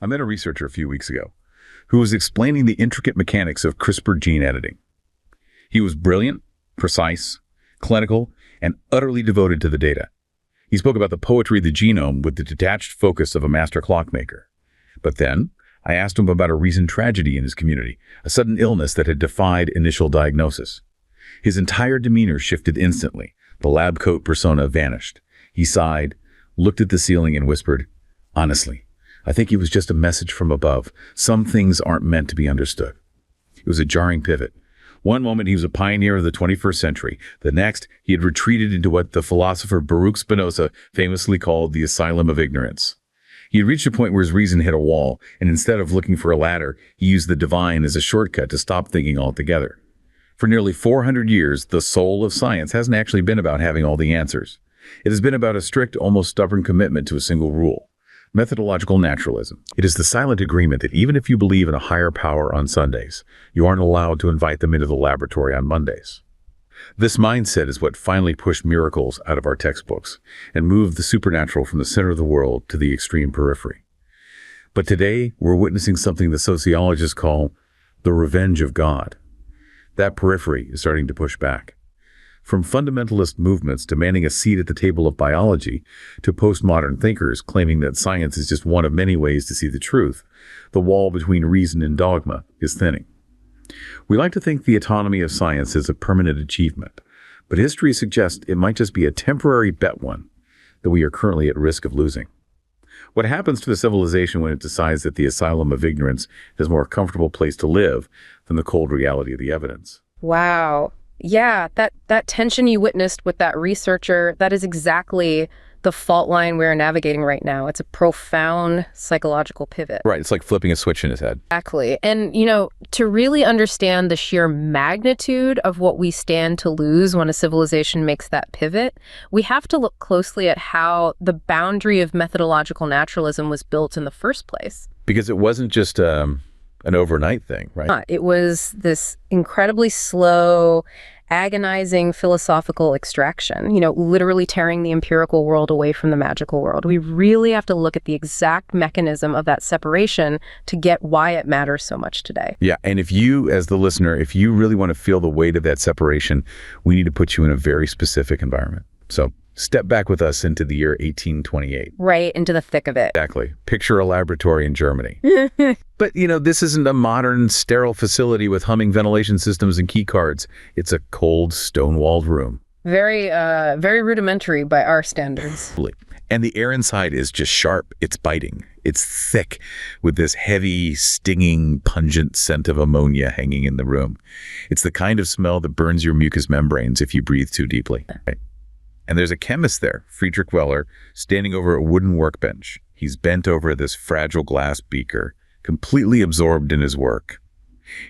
I met a researcher a few weeks ago who was explaining the intricate mechanics of CRISPR gene editing. He was brilliant, precise, clinical, and utterly devoted to the data. He spoke about the poetry of the genome with the detached focus of a master clockmaker. But then, I asked him about a recent tragedy in his community, a sudden illness that had defied initial diagnosis. His entire demeanor shifted instantly. The lab coat persona vanished. He sighed, looked at the ceiling, and whispered, "Honestly, I think it was just a message from above. Some things aren't meant to be understood." It was a jarring pivot. One moment he was a pioneer of the 21st century. The next, he had retreated into what the philosopher Baruch Spinoza famously called the asylum of ignorance. He had reached a point where his reason hit a wall, and instead of looking for a ladder, he used the divine as a shortcut to stop thinking altogether. For nearly 400 years, the soul of science hasn't actually been about having all the answers. It has been about a strict, almost stubborn commitment to a single rule: methodological naturalism. It is the silent agreement that even if you believe in a higher power on Sundays, you aren't allowed to invite them into the laboratory on Mondays. This mindset is what finally pushed miracles out of our textbooks and moved the supernatural from the center of the world to the extreme periphery. But today, we're witnessing something the sociologists call the revenge of God. That periphery is starting to push back. From fundamentalist movements demanding a seat at the table of biology to postmodern thinkers claiming that science is just one of many ways to see the truth, the wall between reason and dogma is thinning. We like to think the autonomy of science is a permanent achievement, but history suggests it might just be a temporary bet one that we are currently at risk of losing. What happens to the civilization when it decides that the asylum of ignorance is a more comfortable place to live than the cold reality of the evidence? Wow. Yeah, that tension you witnessed with that researcher, that is exactly the fault line we're navigating right now. It's a profound psychological pivot. Right, it's like flipping a switch in his head. Exactly. And, to really understand the sheer magnitude of what we stand to lose when a civilization makes that pivot, we have to look closely at how the boundary of methodological naturalism was built in the first place. Because it wasn't just an overnight thing, right? It was this incredibly slow, agonizing philosophical extraction, literally tearing the empirical world away from the magical world. We really have to look at the exact mechanism of that separation to get why it matters so much today. Yeah, and if you, as the listener, if you really want to feel the weight of that separation, we need to put you in a very specific environment. So step back with us into the year 1828. Right, into the thick of it. Exactly. Picture a laboratory in Germany. But, this isn't a modern, sterile facility with humming ventilation systems and key cards. It's a cold, stone-walled room. Very rudimentary by our standards. And the air inside is just sharp. It's biting. It's thick with this heavy, stinging, pungent scent of ammonia hanging in the room. It's the kind of smell that burns your mucous membranes if you breathe too deeply. Right? And there's a chemist there, Friedrich Wöhler, standing over a wooden workbench. He's bent over this fragile glass beaker, completely absorbed in his work.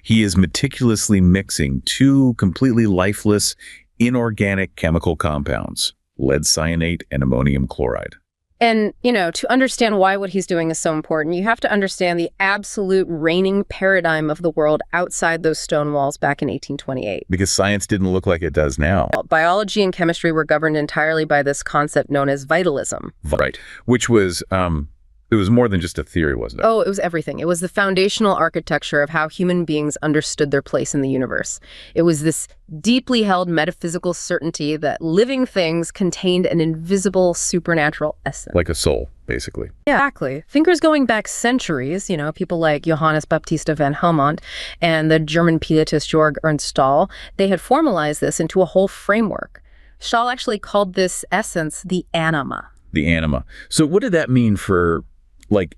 He is meticulously mixing two completely lifeless, inorganic chemical compounds, lead cyanate and ammonium chloride. And, to understand why what he's doing is so important, you have to understand the absolute reigning paradigm of the world outside those stone walls back in 1828. Because science didn't look like it does now. Biology and chemistry were governed entirely by this concept known as vitalism. Right. Which was, it was more than just a theory, wasn't it? Oh, it was everything. It was the foundational architecture of how human beings understood their place in the universe. It was this deeply held metaphysical certainty that living things contained an invisible supernatural essence. Like a soul, basically. Yeah, exactly. Thinkers going back centuries, people like Johannes Baptista van Helmont and the German pietist Georg Ernst Stahl, they had formalized this into a whole framework. Stahl actually called this essence the anima. The anima. So what did that mean for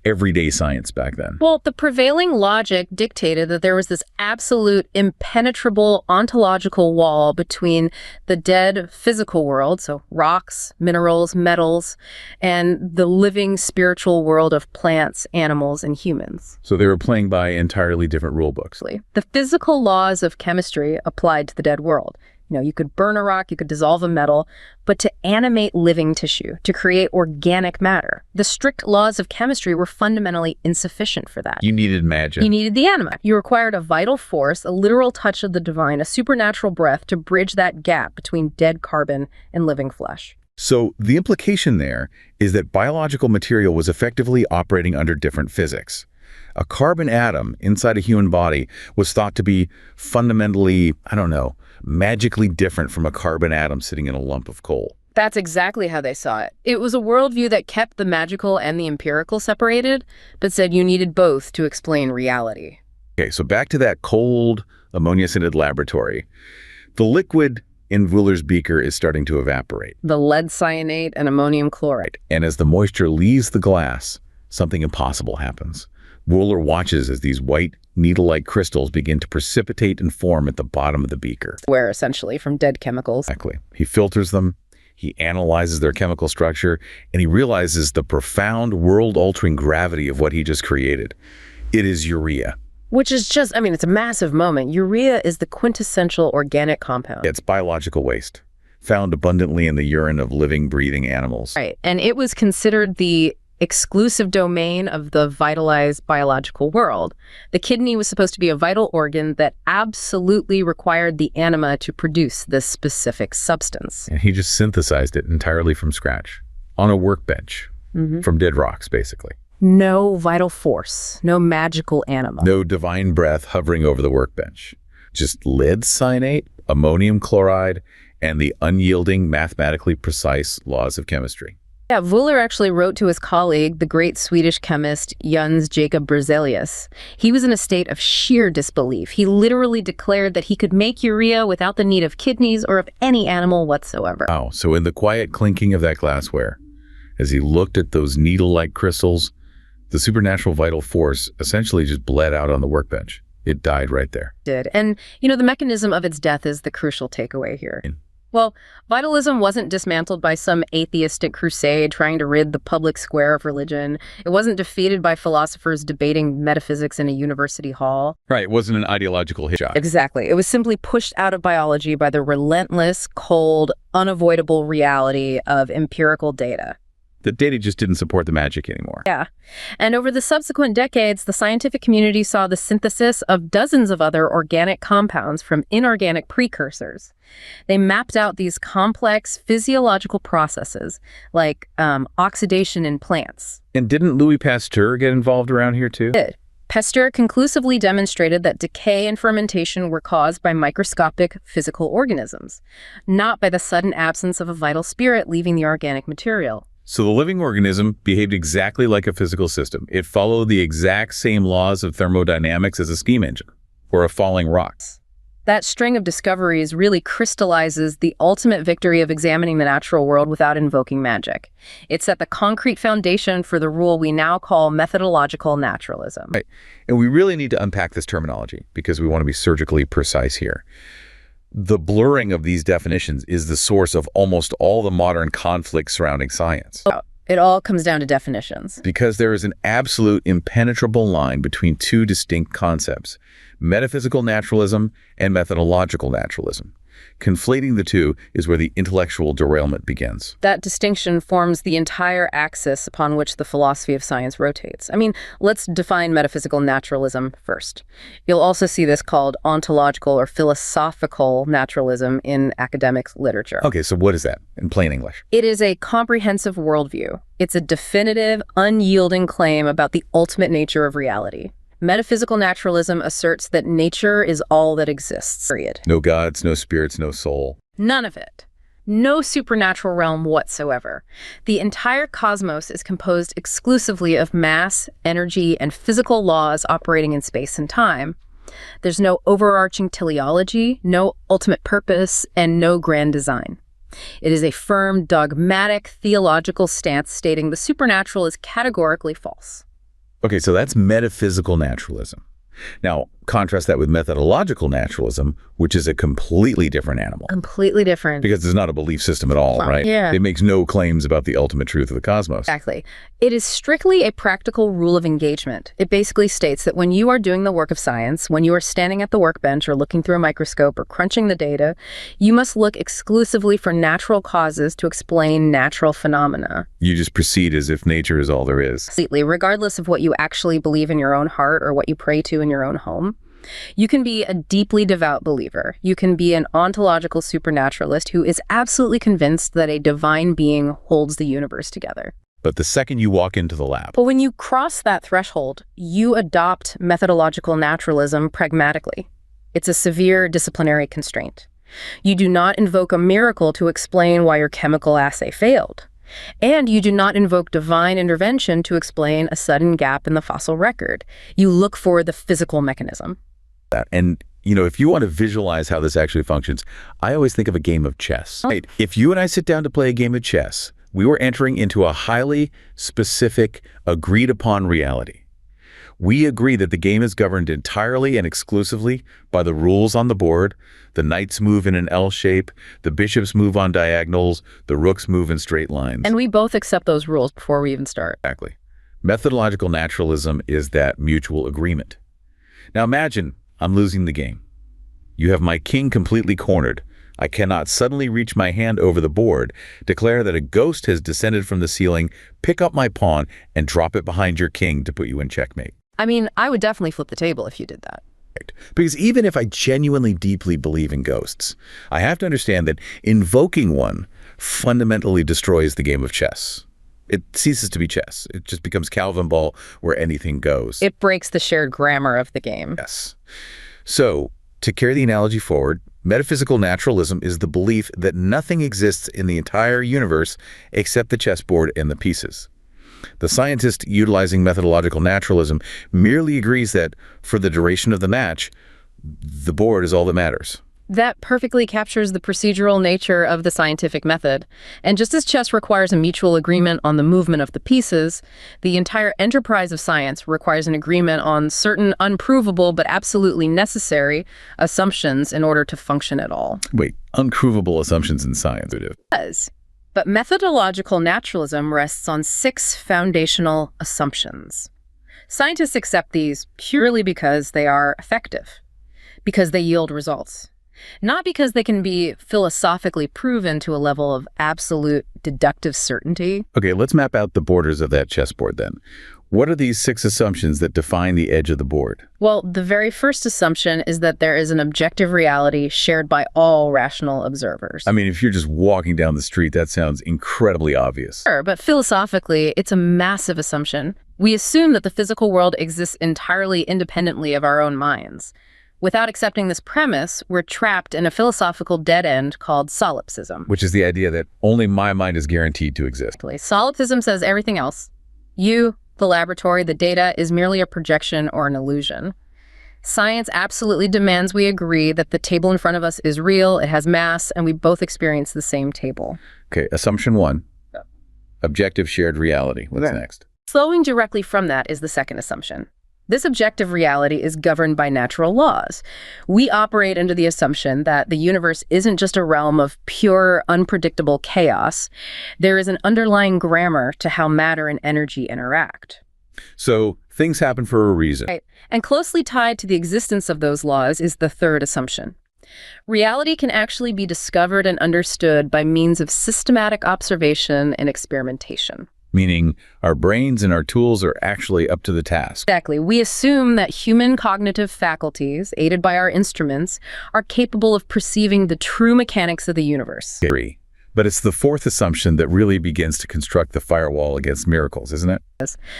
everyday science back then? Well, the prevailing logic dictated that there was this absolute impenetrable ontological wall between the dead physical world, so rocks, minerals, metals, and the living spiritual world of plants, animals, and humans. So they were playing by entirely different rule books. The physical laws of chemistry applied to the dead world. You could burn a rock, you could dissolve a metal, but to animate living tissue, to create organic matter, the strict laws of chemistry were fundamentally insufficient for that. You needed magic. You needed the anima. You required a vital force, a literal touch of the divine, a supernatural breath to bridge that gap between dead carbon and living flesh. So the implication there is that biological material was effectively operating under different physics. A carbon atom inside a human body was thought to be fundamentally, magically different from a carbon atom sitting in a lump of coal. That's exactly how they saw it. It was a worldview that kept the magical and the empirical separated, but said you needed both to explain reality. Okay, so back to that cold, ammonia-scented laboratory. The liquid in Wöhler's beaker is starting to evaporate. The lead cyanate and ammonium chloride. And as the moisture leaves the glass, something impossible happens. Wöhler watches as these white, needle-like crystals begin to precipitate and form at the bottom of the beaker. Where essentially from dead chemicals. Exactly. He filters them, he analyzes their chemical structure, and he realizes the profound, world-altering gravity of what he just created. It is urea. Which is just, it's a massive moment. Urea is the quintessential organic compound. It's biological waste, found abundantly in the urine of living, breathing animals. Right, and it was considered the exclusive domain of the vitalized biological world. The kidney was supposed to be a vital organ that absolutely required the anima to produce this specific substance. And he just synthesized it entirely from scratch, on a workbench, from dead rocks, basically. No vital force, no magical anima. No divine breath hovering over the workbench. Just lead cyanate, ammonium chloride, and the unyielding, mathematically precise laws of chemistry. Yeah, Wöhler actually wrote to his colleague, the great Swedish chemist Jöns Jacob Berzelius. He was in a state of sheer disbelief. He literally declared that he could make urea without the need of kidneys or of any animal whatsoever. Wow, so in the quiet clinking of that glassware, as he looked at those needle-like crystals, the supernatural vital force essentially just bled out on the workbench. It died right there. And, the mechanism of its death is the crucial takeaway here. Well, vitalism wasn't dismantled by some atheistic crusade trying to rid the public square of religion. It wasn't defeated by philosophers debating metaphysics in a university hall. Right, it wasn't an ideological hit shot. Exactly. It was simply pushed out of biology by the relentless, cold, unavoidable reality of empirical data. The data just didn't support the magic anymore. Yeah. And over the subsequent decades, the scientific community saw the synthesis of dozens of other organic compounds from inorganic precursors. They mapped out these complex physiological processes, like oxidation in plants. And didn't Louis Pasteur get involved around here too? Did. Pasteur conclusively demonstrated that decay and fermentation were caused by microscopic physical organisms, not by the sudden absence of a vital spirit leaving the organic material. So the living organism behaved exactly like a physical system. It followed the exact same laws of thermodynamics as a steam engine or a falling rock. That string of discoveries really crystallizes the ultimate victory of examining the natural world without invoking magic. It set the concrete foundation for the rule we now call methodological naturalism. Right. And we really need to unpack this terminology because we want to be surgically precise here. The blurring of these definitions is the source of almost all the modern conflicts surrounding science. It all comes down to definitions. Because there is an absolute impenetrable line between two distinct concepts, metaphysical naturalism and methodological naturalism. Conflating the two is where the intellectual derailment begins. That distinction forms the entire axis upon which the philosophy of science rotates. Let's define metaphysical naturalism first. You'll also see this called ontological or philosophical naturalism in academic literature. Okay, so what is that in plain English? It is a comprehensive worldview. It's a definitive, unyielding claim about the ultimate nature of reality. Metaphysical naturalism asserts that nature is all that exists, period. No gods, no spirits, no soul. None of it. No supernatural realm whatsoever. The entire cosmos is composed exclusively of mass, energy, and physical laws operating in space and time. There's no overarching teleology, no ultimate purpose, and no grand design. It is a firm, dogmatic, theological stance stating the supernatural is categorically false. Okay, so that's metaphysical naturalism. Now, contrast that with methodological naturalism, which is a completely different animal. Completely different. Because it's not a belief system at all, right? Yeah. It makes no claims about the ultimate truth of the cosmos. Exactly. It is strictly a practical rule of engagement. It basically states that when you are doing the work of science, when you are standing at the workbench or looking through a microscope or crunching the data, you must look exclusively for natural causes to explain natural phenomena. You just proceed as if nature is all there is. Completely, regardless of what you actually believe in your own heart or what you pray to in your own home. You can be a deeply devout believer. You can be an ontological supernaturalist who is absolutely convinced that a divine being holds the universe together. But the second you walk into the lab, But when you cross that threshold, you adopt methodological naturalism pragmatically. It's a severe disciplinary constraint. You do not invoke a miracle to explain why your chemical assay failed. And you do not invoke divine intervention to explain a sudden gap in the fossil record. You look for the physical mechanism. and if you want to visualize how this actually functions, I always think of a game of chess. Right. If you and I sit down to play a game of chess, we were entering into a highly specific, agreed-upon reality. We agree that the game is governed entirely and exclusively by the rules on the board. The knights move in an L shape, the bishops move on diagonals, the rooks move in straight lines. And we both accept those rules before we even start. Exactly. Methodological naturalism is that mutual agreement. Now imagine I'm losing the game. You have my king completely cornered. I cannot suddenly reach my hand over the board, declare that a ghost has descended from the ceiling, pick up my pawn, and drop it behind your king to put you in checkmate. I mean, I would definitely flip the table if you did that. Because even if I genuinely deeply believe in ghosts, I have to understand that invoking one fundamentally destroys the game of chess. It ceases to be chess. It just becomes Calvin ball where anything goes. It breaks the shared grammar of the game. Yes. So, to carry the analogy forward, metaphysical naturalism is the belief that nothing exists in the entire universe except the chessboard and the pieces. The scientist utilizing methodological naturalism merely agrees that, for the duration of the match, the board is all that matters. That perfectly captures the procedural nature of the scientific method. And just as chess requires a mutual agreement on the movement of the pieces, the entire enterprise of science requires an agreement on certain unprovable but absolutely necessary assumptions in order to function at all. Wait, unprovable assumptions in science? It does. But methodological naturalism rests on 6 foundational assumptions. Scientists accept these purely because they are effective, because they yield results. Not because they can be philosophically proven to a level of absolute deductive certainty. Okay, let's map out the borders of that chessboard then. What are these 6 assumptions that define the edge of the board? Well, the very first assumption is that there is an objective reality shared by all rational observers. I mean, if you're just walking down the street, that sounds incredibly obvious. Sure, but philosophically, it's a massive assumption. We assume that the physical world exists entirely independently of our own minds. Without accepting this premise, we're trapped in a philosophical dead end called solipsism. Which is the idea that only my mind is guaranteed to exist. Solipsism says everything else, you, the laboratory, the data, is merely a projection or an illusion. Science absolutely demands we agree that the table in front of us is real, it has mass, and we both experience the same table. Okay, assumption 1, objective shared reality. What's next? Flowing directly from that is the second assumption. This objective reality is governed by natural laws. We operate under the assumption that the universe isn't just a realm of pure, unpredictable chaos. There is an underlying grammar to how matter and energy interact. So things happen for a reason. Right. And closely tied to the existence of those laws is the third assumption. Reality can actually be discovered and understood by means of systematic observation and experimentation. Meaning our brains and our tools are actually up to the task. Exactly. We assume that human cognitive faculties, aided by our instruments, are capable of perceiving the true mechanics of the universe. But it's the fourth assumption that really begins to construct the firewall against miracles, isn't it?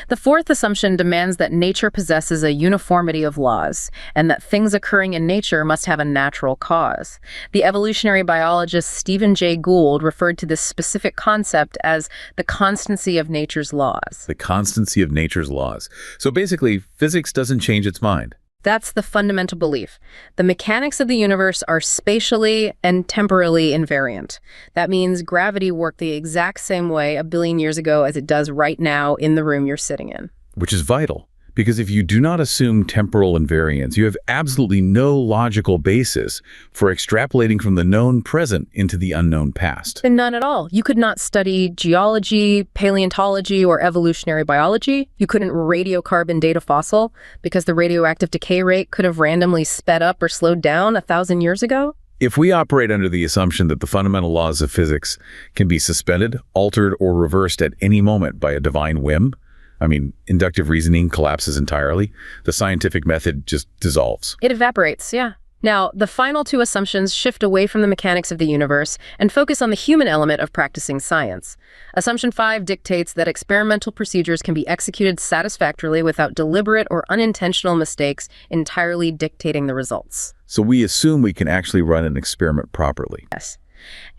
The fourth assumption demands that nature possesses a uniformity of laws, and that things occurring in nature must have a natural cause. The evolutionary biologist Stephen Jay Gould referred to this specific concept as the constancy of nature's laws. The constancy of nature's laws. So basically, physics doesn't change its mind. That's the fundamental belief. The mechanics of the universe are spatially and temporally invariant. That means gravity worked the exact same way 1 billion years ago as it does right now in the room you're sitting in. Which is vital, because if you do not assume temporal invariance, you have absolutely no logical basis for extrapolating from the known present into the unknown past. And none at all. You could not study geology, paleontology, or evolutionary biology. You couldn't radiocarbon date a fossil because the radioactive decay rate could have randomly sped up or slowed down 1,000 years ago. If we operate under the assumption that the fundamental laws of physics can be suspended, altered, or reversed at any moment by a divine whim, I mean, inductive reasoning collapses entirely. The scientific method just dissolves. It evaporates, yeah. Now, the final two assumptions shift away from the mechanics of the universe and focus on the human element of practicing science. Assumption 5 dictates that experimental procedures can be executed satisfactorily without deliberate or unintentional mistakes entirely dictating the results. So we assume we can actually run an experiment properly. Yes.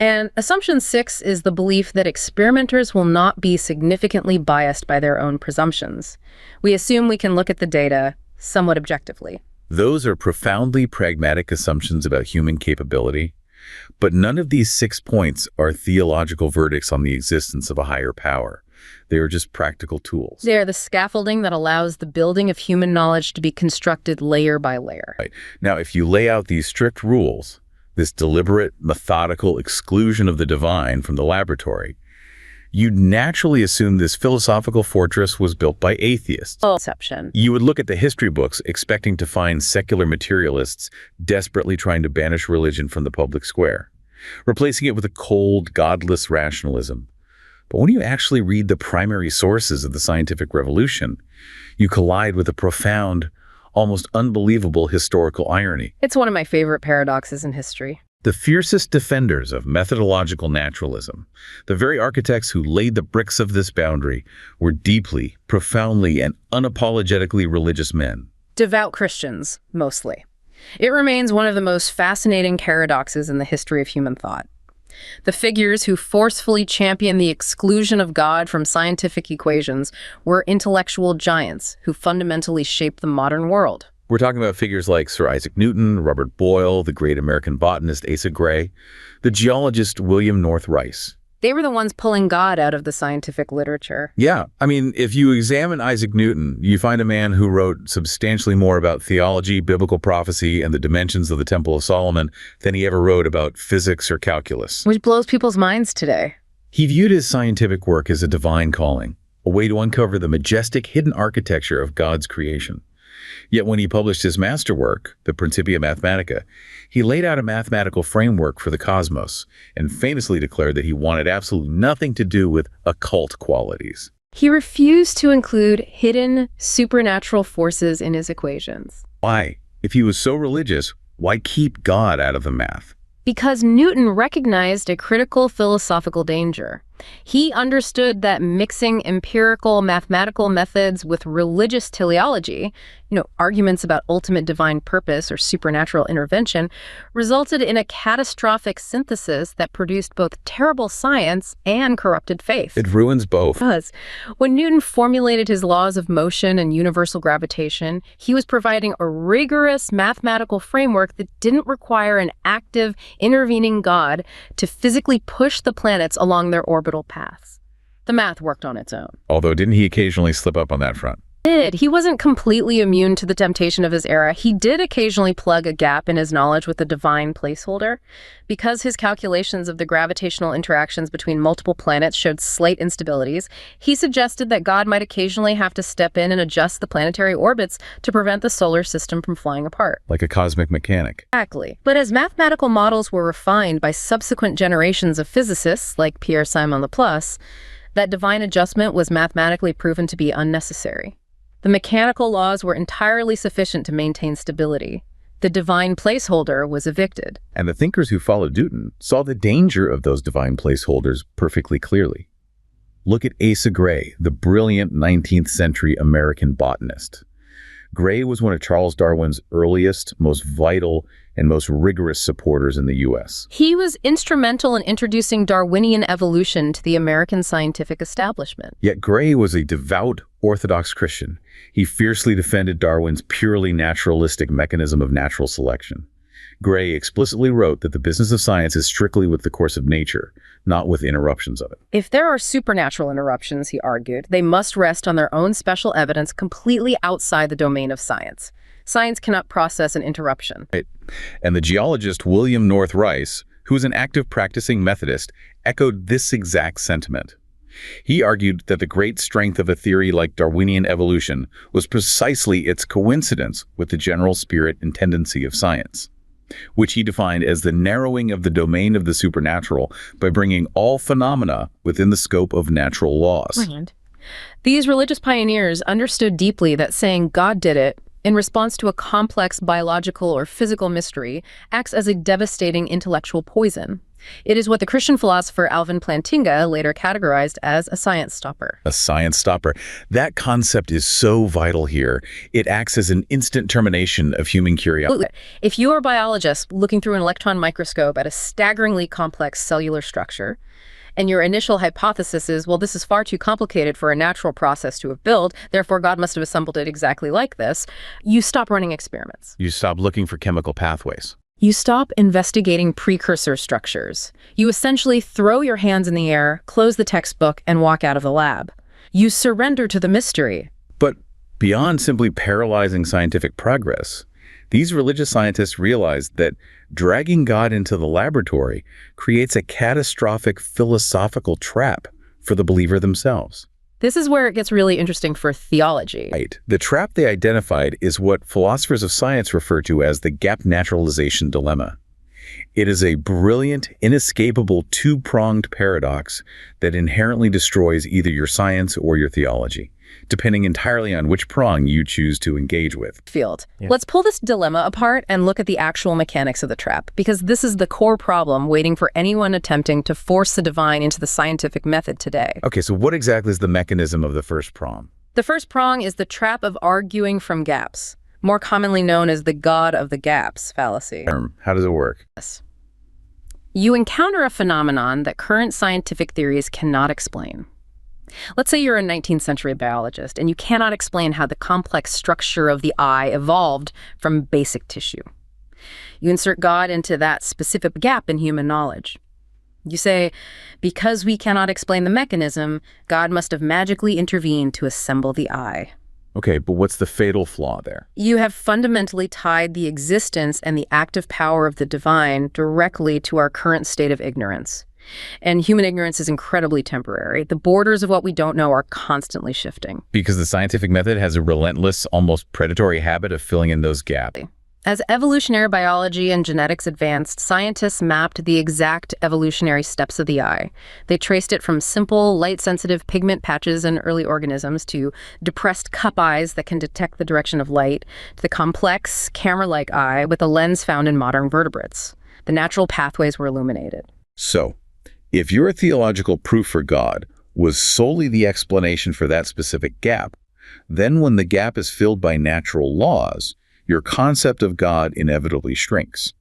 And assumption 6 is the belief that experimenters will not be significantly biased by their own presumptions. We assume we can look at the data somewhat objectively. Those are profoundly pragmatic assumptions about human capability, but none of these 6 points are theological verdicts on the existence of a higher power. They are just practical tools. They are the scaffolding that allows the building of human knowledge to be constructed layer by layer. Right. Now, if you lay out these strict rules, this deliberate, methodical exclusion of the divine from the laboratory, you'd naturally assume this philosophical fortress was built by atheists. Exception. You would look at the history books expecting to find secular materialists desperately trying to banish religion from the public square, replacing it with a cold, godless rationalism. But when you actually read the primary sources of the scientific revolution, you collide with a profound, almost unbelievable historical irony. It's one of my favorite paradoxes in history. The fiercest defenders of methodological naturalism, the very architects who laid the bricks of this boundary, were deeply, profoundly, and unapologetically religious men. Devout Christians, mostly. It remains one of the most fascinating paradoxes in the history of human thought. The figures who forcefully championed the exclusion of God from scientific equations were intellectual giants who fundamentally shaped the modern world. We're talking about figures like Sir Isaac Newton, Robert Boyle, the great American botanist Asa Gray, the geologist William North Rice. They were the ones pulling God out of the scientific literature. Yeah, I mean, if you examine Isaac Newton, you find a man who wrote substantially more about theology, biblical prophecy, and the dimensions of the Temple of Solomon than he ever wrote about physics or calculus. Which blows people's minds today. He viewed his scientific work as a divine calling, a way to uncover the majestic hidden architecture of God's creation. Yet when he published his masterwork, the Principia Mathematica, he laid out a mathematical framework for the cosmos and famously declared that he wanted absolutely nothing to do with occult qualities. He refused to include hidden supernatural forces in his equations. Why? If he was so religious, why keep God out of the math? Because Newton recognized a critical philosophical danger. He understood that mixing empirical mathematical methods with religious teleology, arguments about ultimate divine purpose or supernatural intervention, resulted in a catastrophic synthesis that produced both terrible science and corrupted faith. It ruins both. When Newton formulated his laws of motion and universal gravitation, he was providing a rigorous mathematical framework that didn't require an active, intervening God to physically push the planets along their orbital paths. The math worked on its own. Although, didn't he occasionally slip up on that front? He wasn't completely immune to the temptation of his era. He did occasionally plug a gap in his knowledge with a divine placeholder. Because his calculations of the gravitational interactions between multiple planets showed slight instabilities, he suggested that God might occasionally have to step in and adjust the planetary orbits to prevent the solar system from flying apart. Like a cosmic mechanic. Exactly. But as mathematical models were refined by subsequent generations of physicists, like Pierre-Simon Laplace, that divine adjustment was mathematically proven to be unnecessary. The mechanical laws were entirely sufficient to maintain stability. The divine placeholder was evicted. And the thinkers who followed Newton saw the danger of those divine placeholders perfectly clearly. Look at Asa Gray, the brilliant 19th century American botanist. Gray was one of Charles Darwin's earliest, most vital, and most rigorous supporters in the U.S. He was instrumental in introducing Darwinian evolution to the American scientific establishment. Yet Gray was a devout Orthodox Christian. He fiercely defended Darwin's purely naturalistic mechanism of natural selection. Gray explicitly wrote that the business of science is strictly with the course of nature, not with interruptions of it. If there are supernatural interruptions, he argued, they must rest on their own special evidence completely outside the domain of science. Science cannot process an interruption. Right. And the geologist William North Rice, who was an active practicing Methodist, echoed this exact sentiment. He argued that the great strength of a theory like Darwinian evolution was precisely its coincidence with the general spirit and tendency of science, which he defined as the narrowing of the domain of the supernatural by bringing all phenomena within the scope of natural laws. Right. These religious pioneers understood deeply that saying God did it in response to a complex biological or physical mystery acts as a devastating intellectual poison. It is what the Christian philosopher Alvin Plantinga later categorized as a science stopper. A science stopper. That concept is so vital here. It acts as an instant termination of human curiosity. If you are a biologist looking through an electron microscope at a staggeringly complex cellular structure, and your initial hypothesis is, well, this is far too complicated for a natural process to have built, therefore God must have assembled it exactly like this, you stop running experiments. You stop looking for chemical pathways. You stop investigating precursor structures. You essentially throw your hands in the air, close the textbook, and walk out of the lab. You surrender to the mystery. But beyond simply paralyzing scientific progress, these religious scientists realized that dragging God into the laboratory creates a catastrophic philosophical trap for the believer themselves. This is where it gets really interesting for theology. Right. The trap they identified is what philosophers of science refer to as the gap naturalization dilemma. It is a brilliant, inescapable, two-pronged paradox that inherently destroys either your science or your theology, depending entirely on which prong you choose to engage with. Yeah. Let's pull this dilemma apart and look at the actual mechanics of the trap, because this is the core problem waiting for anyone attempting to force the divine into the scientific method today. Okay, so what exactly is the mechanism of the first prong? The first prong is the trap of arguing from gaps, more commonly known as the God of the Gaps Fallacy. How does it work? Yes. You encounter a phenomenon that current scientific theories cannot explain. Let's say you're a 19th century biologist and you cannot explain how the complex structure of the eye evolved from basic tissue. You insert God into that specific gap in human knowledge. You say, because we cannot explain the mechanism, God must have magically intervened to assemble the eye. Okay, but what's the fatal flaw there? You have fundamentally tied the existence and the active power of the divine directly to our current state of ignorance. And human ignorance is incredibly temporary. The borders of what we don't know are constantly shifting. Because the scientific method has a relentless, almost predatory habit of filling in those gaps. As evolutionary biology and genetics advanced, scientists mapped the exact evolutionary steps of the eye. They traced it from simple, light-sensitive pigment patches in early organisms to depressed cup eyes that can detect the direction of light, to the complex, camera-like eye with a lens found in modern vertebrates. The natural pathways were illuminated. So, if your theological proof for God was solely the explanation for that specific gap, then when the gap is filled by natural laws, your concept of God inevitably shrinks.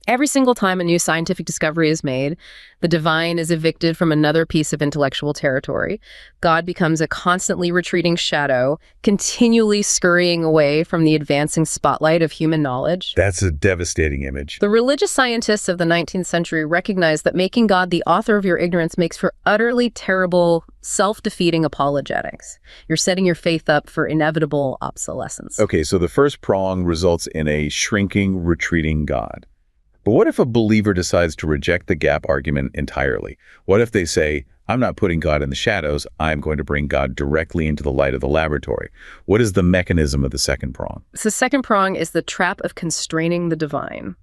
Every single time a new scientific discovery is made, the divine is evicted from another piece of intellectual territory. God becomes a constantly retreating shadow, continually scurrying away from the advancing spotlight of human knowledge. That's a devastating image. The religious scientists of the 19th century recognized that making God the author of your ignorance makes for utterly terrible, self-defeating apologetics. You're setting your faith up for inevitable obsolescence. Okay, so the first prong results in a shrinking, retreating God. But what if a believer decides to reject the gap argument entirely? What if they say, I'm not putting God in the shadows, I'm going to bring God directly into the light of the laboratory? What is the mechanism of the second prong? So the second prong is the trap of constraining the divine.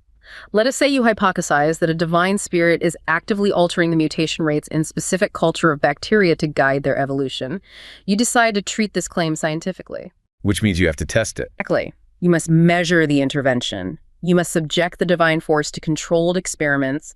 Let us say you hypothesize that a divine spirit is actively altering the mutation rates in specific culture of bacteria to guide their evolution. You decide to treat this claim scientifically. Which means you have to test it. Exactly. You must measure the intervention. You must subject the divine force to controlled experiments,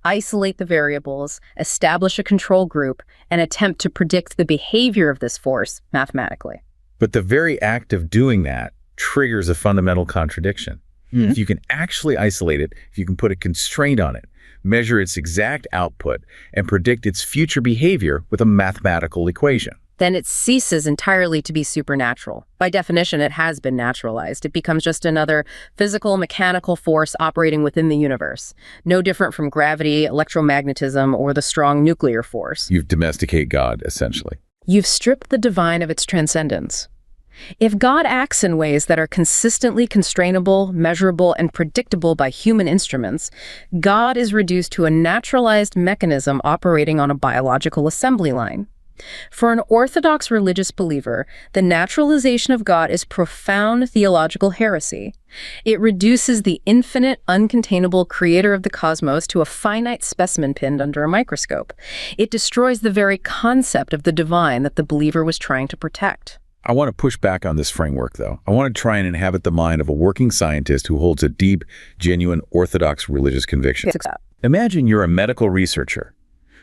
isolate the variables, establish a control group, and attempt to predict the behavior of this force mathematically. But the very act of doing that triggers a fundamental contradiction. Mm-hmm. If you can actually isolate it, if you can put a constraint on it, measure its exact output, and predict its future behavior with a mathematical equation, then it ceases entirely to be supernatural. By definition, it has been naturalized. It becomes just another physical, mechanical force operating within the universe, no different from gravity, electromagnetism, or the strong nuclear force. You've domesticated God, essentially. You've stripped the divine of its transcendence. If God acts in ways that are consistently constrainable, measurable, and predictable by human instruments, God is reduced to a naturalized mechanism operating on a biological assembly line. For an Orthodox religious believer, the naturalization of God is profound theological heresy. It reduces the infinite, uncontainable creator of the cosmos to a finite specimen pinned under a microscope. It destroys the very concept of the divine that the believer was trying to protect. I want to push back on this framework, though. I want to try and inhabit the mind of a working scientist who holds a deep, genuine, orthodox religious conviction. Imagine you're a medical researcher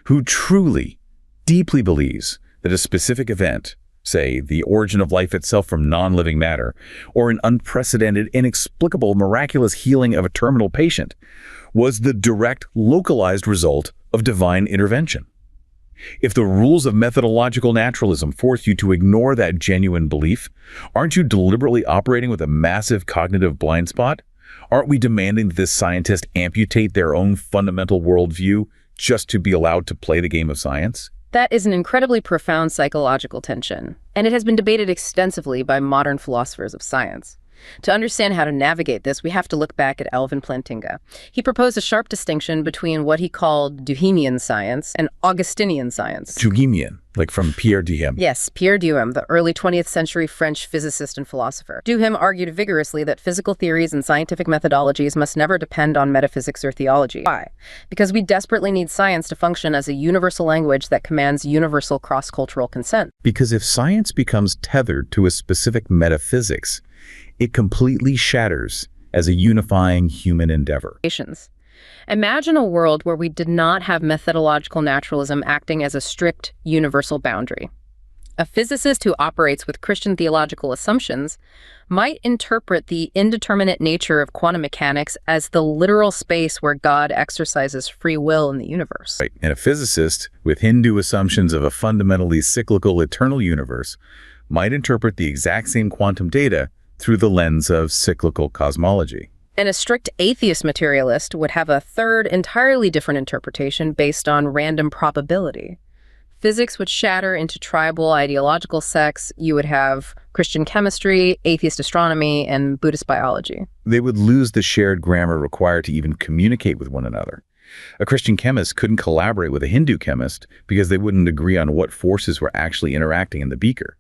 who truly, deeply believes that a specific event, say the origin of life itself from non-living matter, or an unprecedented, inexplicable, miraculous healing of a terminal patient, was the direct, localized result of divine intervention. If the rules of methodological naturalism force you to ignore that genuine belief, aren't you deliberately operating with a massive cognitive blind spot? Aren't we demanding that this scientist amputate their own fundamental worldview just to be allowed to play the game of science? That is an incredibly profound psychological tension, and it has been debated extensively by modern philosophers of science. To understand how to navigate this, we have to look back at Alvin Plantinga. He proposed a sharp distinction between what he called Duhemian science and Augustinian science. Duhemian, like from Pierre Duhem. Yes, Pierre Duhem, the early 20th century French physicist and philosopher. Duhem argued vigorously that physical theories and scientific methodologies must never depend on metaphysics or theology. Why? Because we desperately need science to function as a universal language that commands universal cross-cultural consent. Because if science becomes tethered to a specific metaphysics, it completely shatters as a unifying human endeavor. Imagine a world where we did not have methodological naturalism acting as a strict, universal boundary. A physicist who operates with Christian theological assumptions might interpret the indeterminate nature of quantum mechanics as the literal space where God exercises free will in the universe. Right. And a physicist with Hindu assumptions of a fundamentally cyclical eternal universe might interpret the exact same quantum data through the lens of cyclical cosmology. And a strict atheist materialist would have a third, entirely different interpretation based on random probability. Physics would shatter into tribal ideological sects. You would have Christian chemistry, atheist astronomy, and Buddhist biology. They would lose the shared grammar required to even communicate with one another. A Christian chemist couldn't collaborate with a Hindu chemist because they wouldn't agree on what forces were actually interacting in the beaker.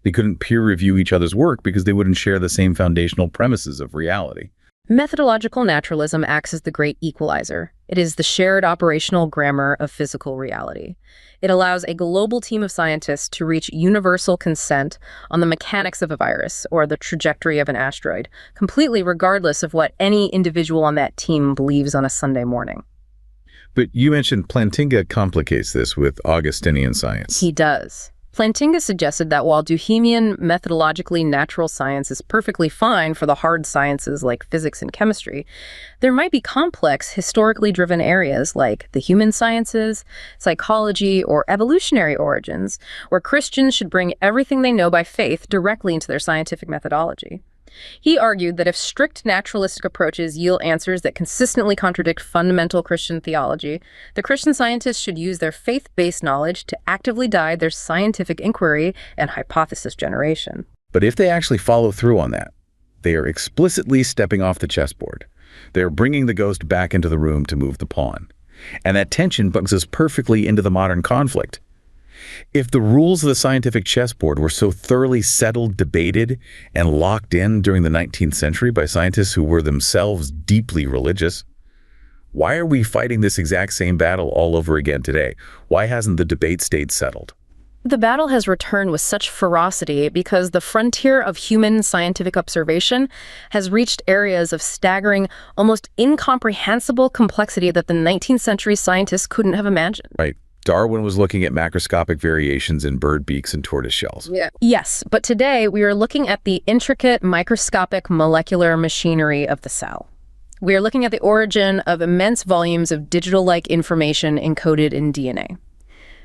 They couldn't peer review each other's work because they wouldn't share the same foundational premises of reality. Methodological naturalism acts as the great equalizer. It is the shared operational grammar of physical reality. It allows a global team of scientists to reach universal consent on the mechanics of a virus or the trajectory of an asteroid, completely regardless of what any individual on that team believes on a Sunday morning. But you mentioned Plantinga complicates this with Augustinian science. He does. Plantinga suggested that while Duhemian methodologically natural science is perfectly fine for the hard sciences like physics and chemistry, there might be complex, historically driven areas like the human sciences, psychology, or evolutionary origins, where Christians should bring everything they know by faith directly into their scientific methodology. He argued that if strict naturalistic approaches yield answers that consistently contradict fundamental Christian theology, the Christian scientists should use their faith-based knowledge to actively guide their scientific inquiry and hypothesis generation. But if they actually follow through on that, they are explicitly stepping off the chessboard. They are bringing the ghost back into the room to move the pawn. And that tension bugs us perfectly into the modern conflict. If the rules of the scientific chessboard were so thoroughly settled, debated, and locked in during the 19th century by scientists who were themselves deeply religious, why are we fighting this exact same battle all over again today? Why hasn't the debate stayed settled? The battle has returned with such ferocity because the frontier of human scientific observation has reached areas of staggering, almost incomprehensible complexity that the 19th century scientists couldn't have imagined. Right. Darwin was looking at macroscopic variations in bird beaks and tortoise shells. Yeah. Yes, but today we are looking at the intricate microscopic molecular machinery of the cell. We are looking at the origin of immense volumes of digital-like information encoded in DNA.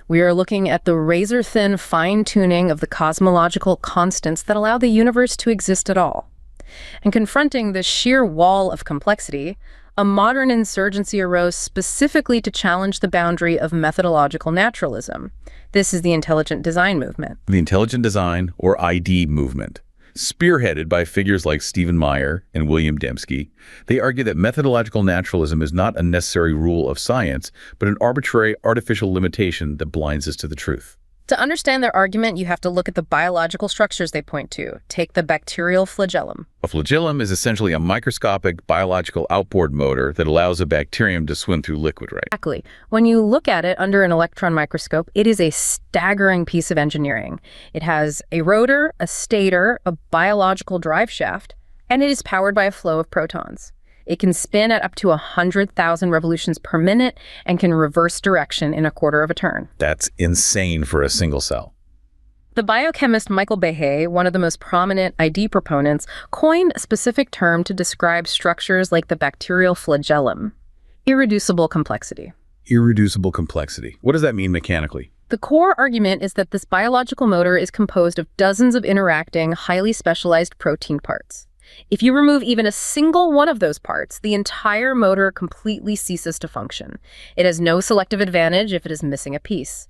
We are looking at the razor-thin fine-tuning of the cosmological constants that allow the universe to exist at all. And confronting this sheer wall of complexity, a modern insurgency arose specifically to challenge the boundary of methodological naturalism. This is the intelligent design movement. The intelligent design, or ID movement. Spearheaded by figures like Stephen Meyer and William Dembski, they argue that methodological naturalism is not a necessary rule of science, but an arbitrary, artificial limitation that blinds us to the truth. To understand their argument, you have to look at the biological structures they point to. Take the bacterial flagellum. A flagellum is essentially a microscopic biological outboard motor that allows a bacterium to swim through liquid, right? Exactly. When you look at it under an electron microscope, it is a staggering piece of engineering. It has a rotor, a stator, a biological drive shaft, and it is powered by a flow of protons. It can spin at up to 100,000 revolutions per minute and can reverse direction in a quarter of a turn. That's insane for a single cell. The biochemist Michael Behe, one of the most prominent ID proponents, coined a specific term to describe structures like the bacterial flagellum: irreducible complexity. Irreducible complexity. What does that mean mechanically? The core argument is that this biological motor is composed of dozens of interacting, highly specialized protein parts. If you remove even a single one of those parts, the entire motor completely ceases to function. It has no selective advantage if it is missing a piece.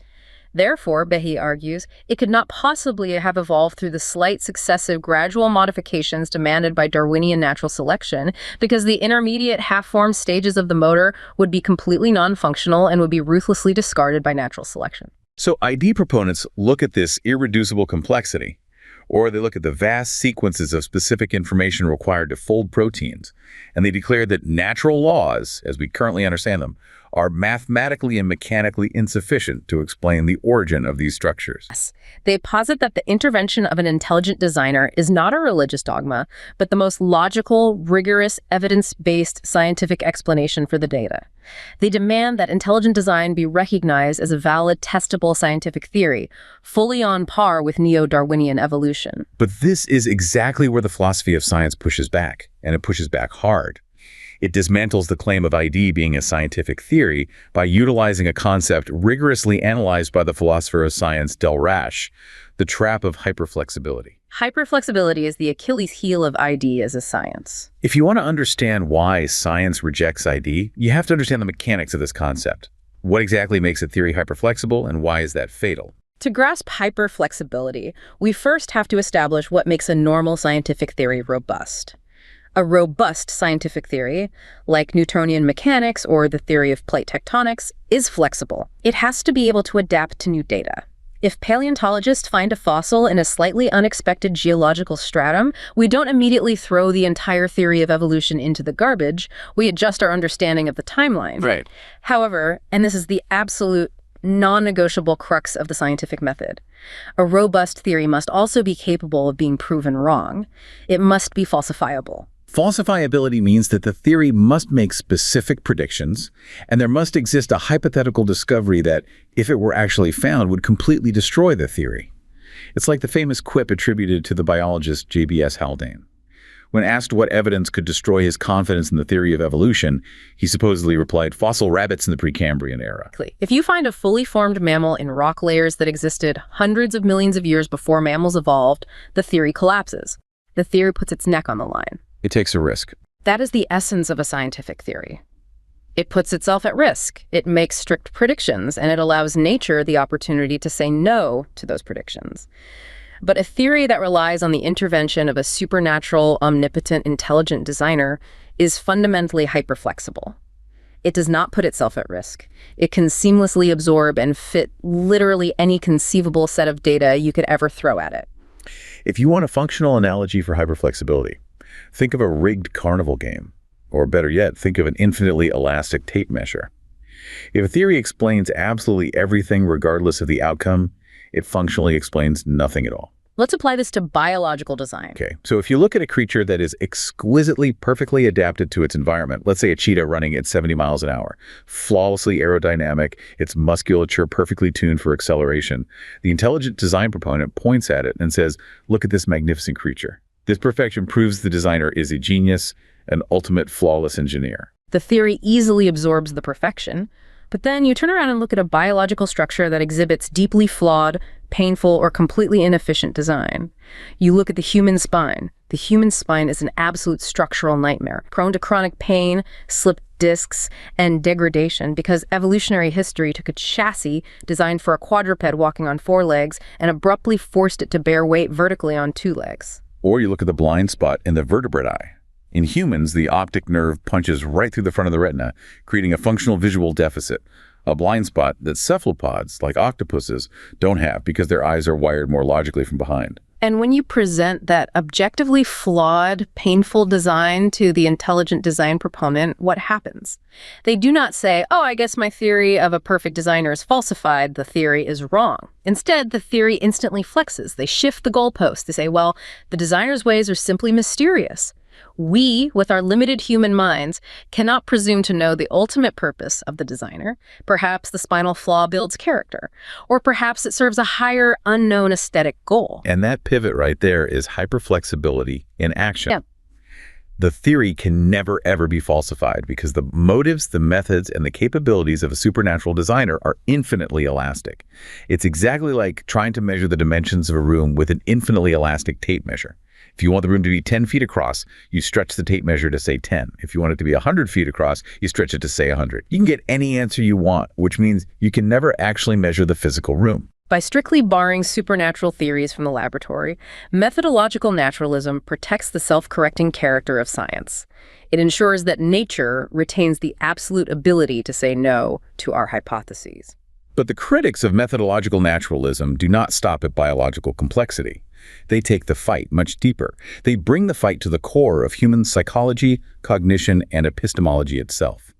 Therefore, Behe argues, it could not possibly have evolved through the slight, successive, gradual modifications demanded by Darwinian natural selection, because the intermediate half-formed stages of the motor would be completely non-functional and would be ruthlessly discarded by natural selection. So ID proponents look at this irreducible complexity, or they look at the vast sequences of specific information required to fold proteins, and they declare that natural laws, as we currently understand them, are mathematically and mechanically insufficient to explain the origin of these structures. Yes. They posit that the intervention of an intelligent designer is not a religious dogma, but the most logical, rigorous, evidence-based scientific explanation for the data. They demand that intelligent design be recognized as a valid, testable scientific theory, fully on par with neo-Darwinian evolution. But this is exactly where the philosophy of science pushes back, and it pushes back hard. It dismantles the claim of ID being a scientific theory by utilizing a concept rigorously analyzed by the philosopher of science Del Rash, the trap of hyperflexibility. Hyperflexibility is the Achilles heel of ID as a science. If you want to understand why science rejects ID, you have to understand the mechanics of this concept. What exactly makes a theory hyperflexible, and why is that fatal? To grasp hyperflexibility, we first have to establish what makes a normal scientific theory robust. A robust scientific theory, like Newtonian mechanics or the theory of plate tectonics, is flexible. It has to be able to adapt to new data. If paleontologists find a fossil in a slightly unexpected geological stratum, we don't immediately throw the entire theory of evolution into the garbage. We adjust our understanding of the timeline. Right. However, and this is the absolute non-negotiable crux of the scientific method, a robust theory must also be capable of being proven wrong. It must be falsifiable. Falsifiability means that the theory must make specific predictions, and there must exist a hypothetical discovery that, if it were actually found, would completely destroy the theory. It's like the famous quip attributed to the biologist J.B.S. Haldane. When asked what evidence could destroy his confidence in the theory of evolution, he supposedly replied, "Fossil rabbits in the Precambrian era." If you find a fully formed mammal in rock layers that existed hundreds of millions of years before mammals evolved, the theory collapses. The theory puts its neck on the line. It takes a risk. That is the essence of a scientific theory. It puts itself at risk. It makes strict predictions, and it allows nature the opportunity to say no to those predictions. But a theory that relies on the intervention of a supernatural, omnipotent, intelligent designer is fundamentally hyperflexible. It does not put itself at risk. It can seamlessly absorb and fit literally any conceivable set of data you could ever throw at it. If you want a functional analogy for hyperflexibility, think of a rigged carnival game, or better yet, think of an infinitely elastic tape measure. If a theory explains absolutely everything regardless of the outcome, it functionally explains nothing at all. Let's apply this to biological design. Okay, so if you look at a creature that is exquisitely, perfectly adapted to its environment, let's say a cheetah running at 70 miles an hour, flawlessly aerodynamic, its musculature perfectly tuned for acceleration, the intelligent design proponent points at it and says, "Look at this magnificent creature. This perfection proves the designer is a genius, an ultimate flawless engineer." The theory easily absorbs the perfection, but then you turn around and look at a biological structure that exhibits deeply flawed, painful, or completely inefficient design. You look at the human spine. The human spine is an absolute structural nightmare, prone to chronic pain, slipped discs, and degradation because evolutionary history took a chassis designed for a quadruped walking on 4 legs and abruptly forced it to bear weight vertically on 2 legs. Or you look at the blind spot in the vertebrate eye. In humans, the optic nerve punches right through the front of the retina, creating a functional visual deficit, a blind spot that cephalopods, like octopuses, don't have because their eyes are wired more logically from behind. And when you present that objectively flawed, painful design to the intelligent design proponent, what happens? They do not say, oh, I guess my theory of a perfect designer is falsified. The theory is wrong. Instead, the theory instantly flexes. They shift the goalpost. They say, well, the designer's ways are simply mysterious. We, with our limited human minds, cannot presume to know the ultimate purpose of the designer. Perhaps the spinal flaw builds character, or perhaps it serves a higher, unknown aesthetic goal. And that pivot right there is hyperflexibility in action. Yeah. The theory can never, ever be falsified because the motives, the methods, and the capabilities of a supernatural designer are infinitely elastic. It's exactly like trying to measure the dimensions of a room with an infinitely elastic tape measure. If you want the room to be 10 feet across, you stretch the tape measure to say 10. If you want it to be 100 feet across, you stretch it to say 100. You can get any answer you want, which means you can never actually measure the physical room. By strictly barring supernatural theories from the laboratory, methodological naturalism protects the self-correcting character of science. It ensures that nature retains the absolute ability to say no to our hypotheses. But the critics of methodological naturalism do not stop at biological complexity. They take the fight much deeper. They bring the fight to the core of human psychology, cognition, and epistemology itself.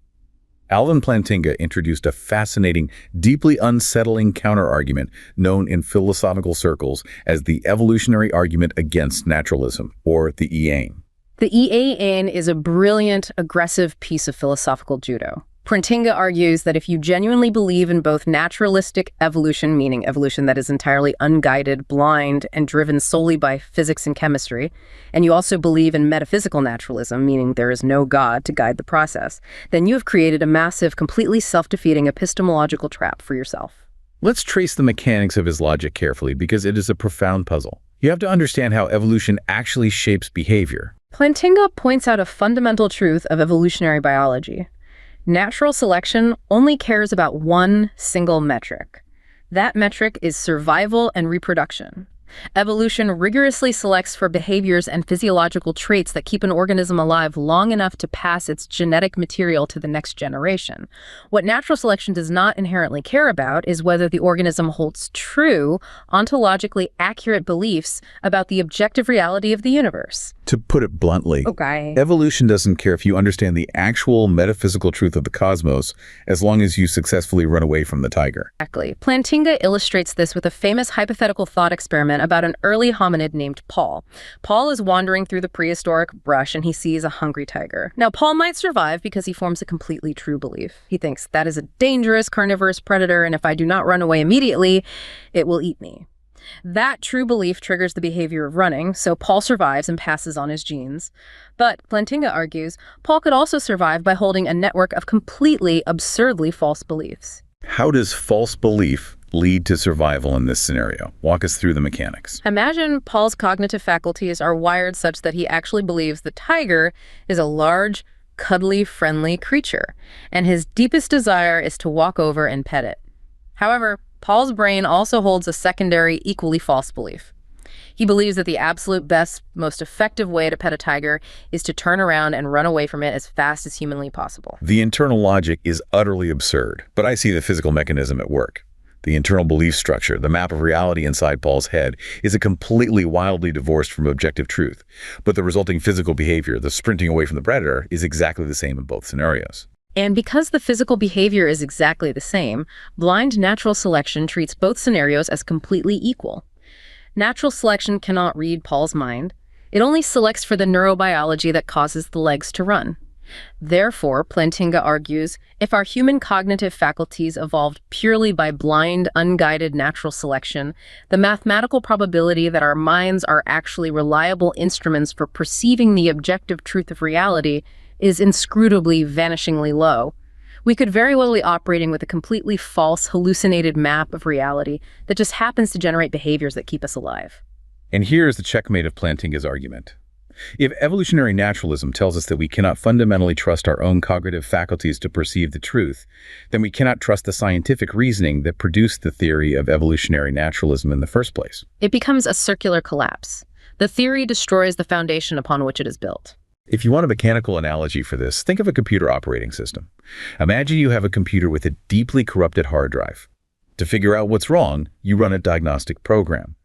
Alvin Plantinga introduced a fascinating, deeply unsettling counterargument known in philosophical circles as the evolutionary argument against naturalism, or the Iane. The Iane is a brilliant, aggressive piece of philosophical judo. Plantinga argues that if you genuinely believe in both naturalistic evolution, meaning evolution that is entirely unguided, blind, and driven solely by physics and chemistry, and you also believe in metaphysical naturalism, meaning there is no God to guide the process, then you have created a massive, completely self-defeating epistemological trap for yourself. Let's trace the mechanics of his logic carefully because it is a profound puzzle. You have to understand how evolution actually shapes behavior. Plantinga points out a fundamental truth of evolutionary biology. Natural selection only cares about one single metric. That metric is survival and reproduction. Evolution rigorously selects for behaviors and physiological traits that keep an organism alive long enough to pass its genetic material to the next generation. What natural selection does not inherently care about is whether the organism holds true, ontologically accurate beliefs about the objective reality of the universe. To put it bluntly, evolution doesn't care if you understand the actual metaphysical truth of the cosmos as long as you successfully run away from the tiger. Exactly. Plantinga illustrates this with a famous hypothetical thought experiment about an early hominid named Paul. Paul is wandering through the prehistoric brush and he sees a hungry tiger. Now, Paul might survive because he forms a completely true belief. He thinks that is a dangerous carnivorous predator, and if I do not run away immediately, it will eat me. That true belief triggers the behavior of running, so Paul survives and passes on his genes. But, Plantinga argues, Paul could also survive by holding a network of completely, absurdly false beliefs. How does false belief lead to survival in this scenario? Walk us through the mechanics. Imagine Paul's cognitive faculties are wired such that he actually believes the tiger is a large, cuddly, friendly creature, and his deepest desire is to walk over and pet it. However, Paul's brain also holds a secondary, equally false belief. He believes that the absolute best, most effective way to pet a tiger is to turn around and run away from it as fast as humanly possible. The internal logic is utterly absurd, but I see the physical mechanism at work. The internal belief structure, the map of reality inside Paul's head, is a completely wildly divorced from objective truth. But the resulting physical behavior, the sprinting away from the predator, is exactly the same in both scenarios. And because the physical behavior is exactly the same, blind natural selection treats both scenarios as completely equal. Natural selection cannot read Paul's mind. It only selects for the neurobiology that causes the legs to run. Therefore, Plantinga argues, if our human cognitive faculties evolved purely by blind, unguided natural selection, the mathematical probability that our minds are actually reliable instruments for perceiving the objective truth of reality is inscrutably, vanishingly low. We could very well be operating with a completely false, hallucinated map of reality that just happens to generate behaviors that keep us alive. And here's the checkmate of Plantinga's argument. If evolutionary naturalism tells us that we cannot fundamentally trust our own cognitive faculties to perceive the truth, then we cannot trust the scientific reasoning that produced the theory of evolutionary naturalism in the first place. It becomes a circular collapse. The theory destroys the foundation upon which it is built. If you want a mechanical analogy for this, think of a computer operating system. Imagine you have a computer with a deeply corrupted hard drive. To figure out what's wrong, you run a diagnostic program.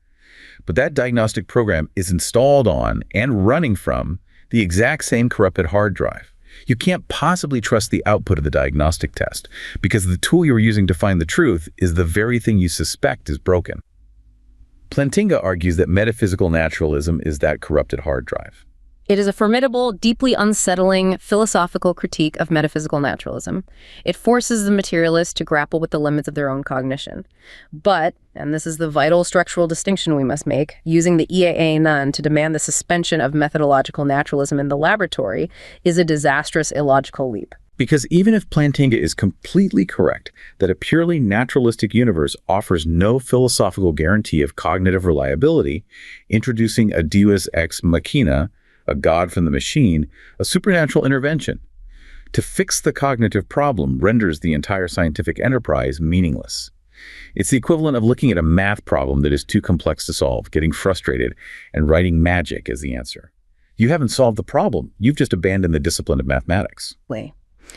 But that diagnostic program is installed on and running from the exact same corrupted hard drive. You can't possibly trust the output of the diagnostic test because the tool you're using to find the truth is the very thing you suspect is broken. Plantinga argues that metaphysical naturalism is that corrupted hard drive. It is a formidable, deeply unsettling philosophical critique of metaphysical naturalism. It forces the materialists to grapple with the limits of their own cognition. But, and this is the vital structural distinction we must make, using the EAA none to demand the suspension of methodological naturalism in the laboratory is a disastrous illogical leap. Because even if Plantinga is completely correct that a purely naturalistic universe offers no philosophical guarantee of cognitive reliability, introducing a deus ex machina, a god from the machine, a supernatural intervention, to fix the cognitive problem renders the entire scientific enterprise meaningless. It's the equivalent of looking at a math problem that is too complex to solve, getting frustrated, and writing magic as the answer. You haven't solved the problem. You've just abandoned the discipline of mathematics.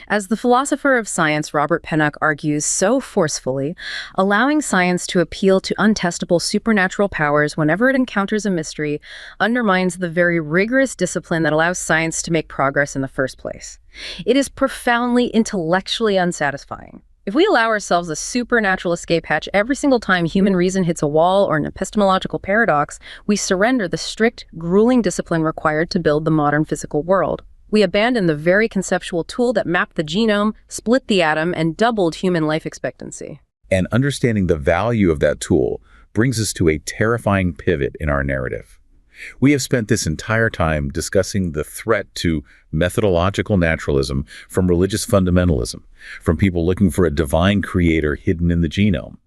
As the philosopher of science Robert Pennock argues so forcefully, allowing science to appeal to untestable supernatural powers whenever it encounters a mystery undermines the very rigorous discipline that allows science to make progress in the first place. It is profoundly intellectually unsatisfying. If we allow ourselves a supernatural escape hatch every single time human reason hits a wall or an epistemological paradox, we surrender the strict, grueling discipline required to build the modern physical world. We abandon the very conceptual tool that mapped the genome, split the atom, and doubled human life expectancy. And understanding the value of that tool brings us to a terrifying pivot in our narrative. We have spent this entire time discussing the threat to methodological naturalism from religious fundamentalism, from people looking for a divine creator hidden in the genome.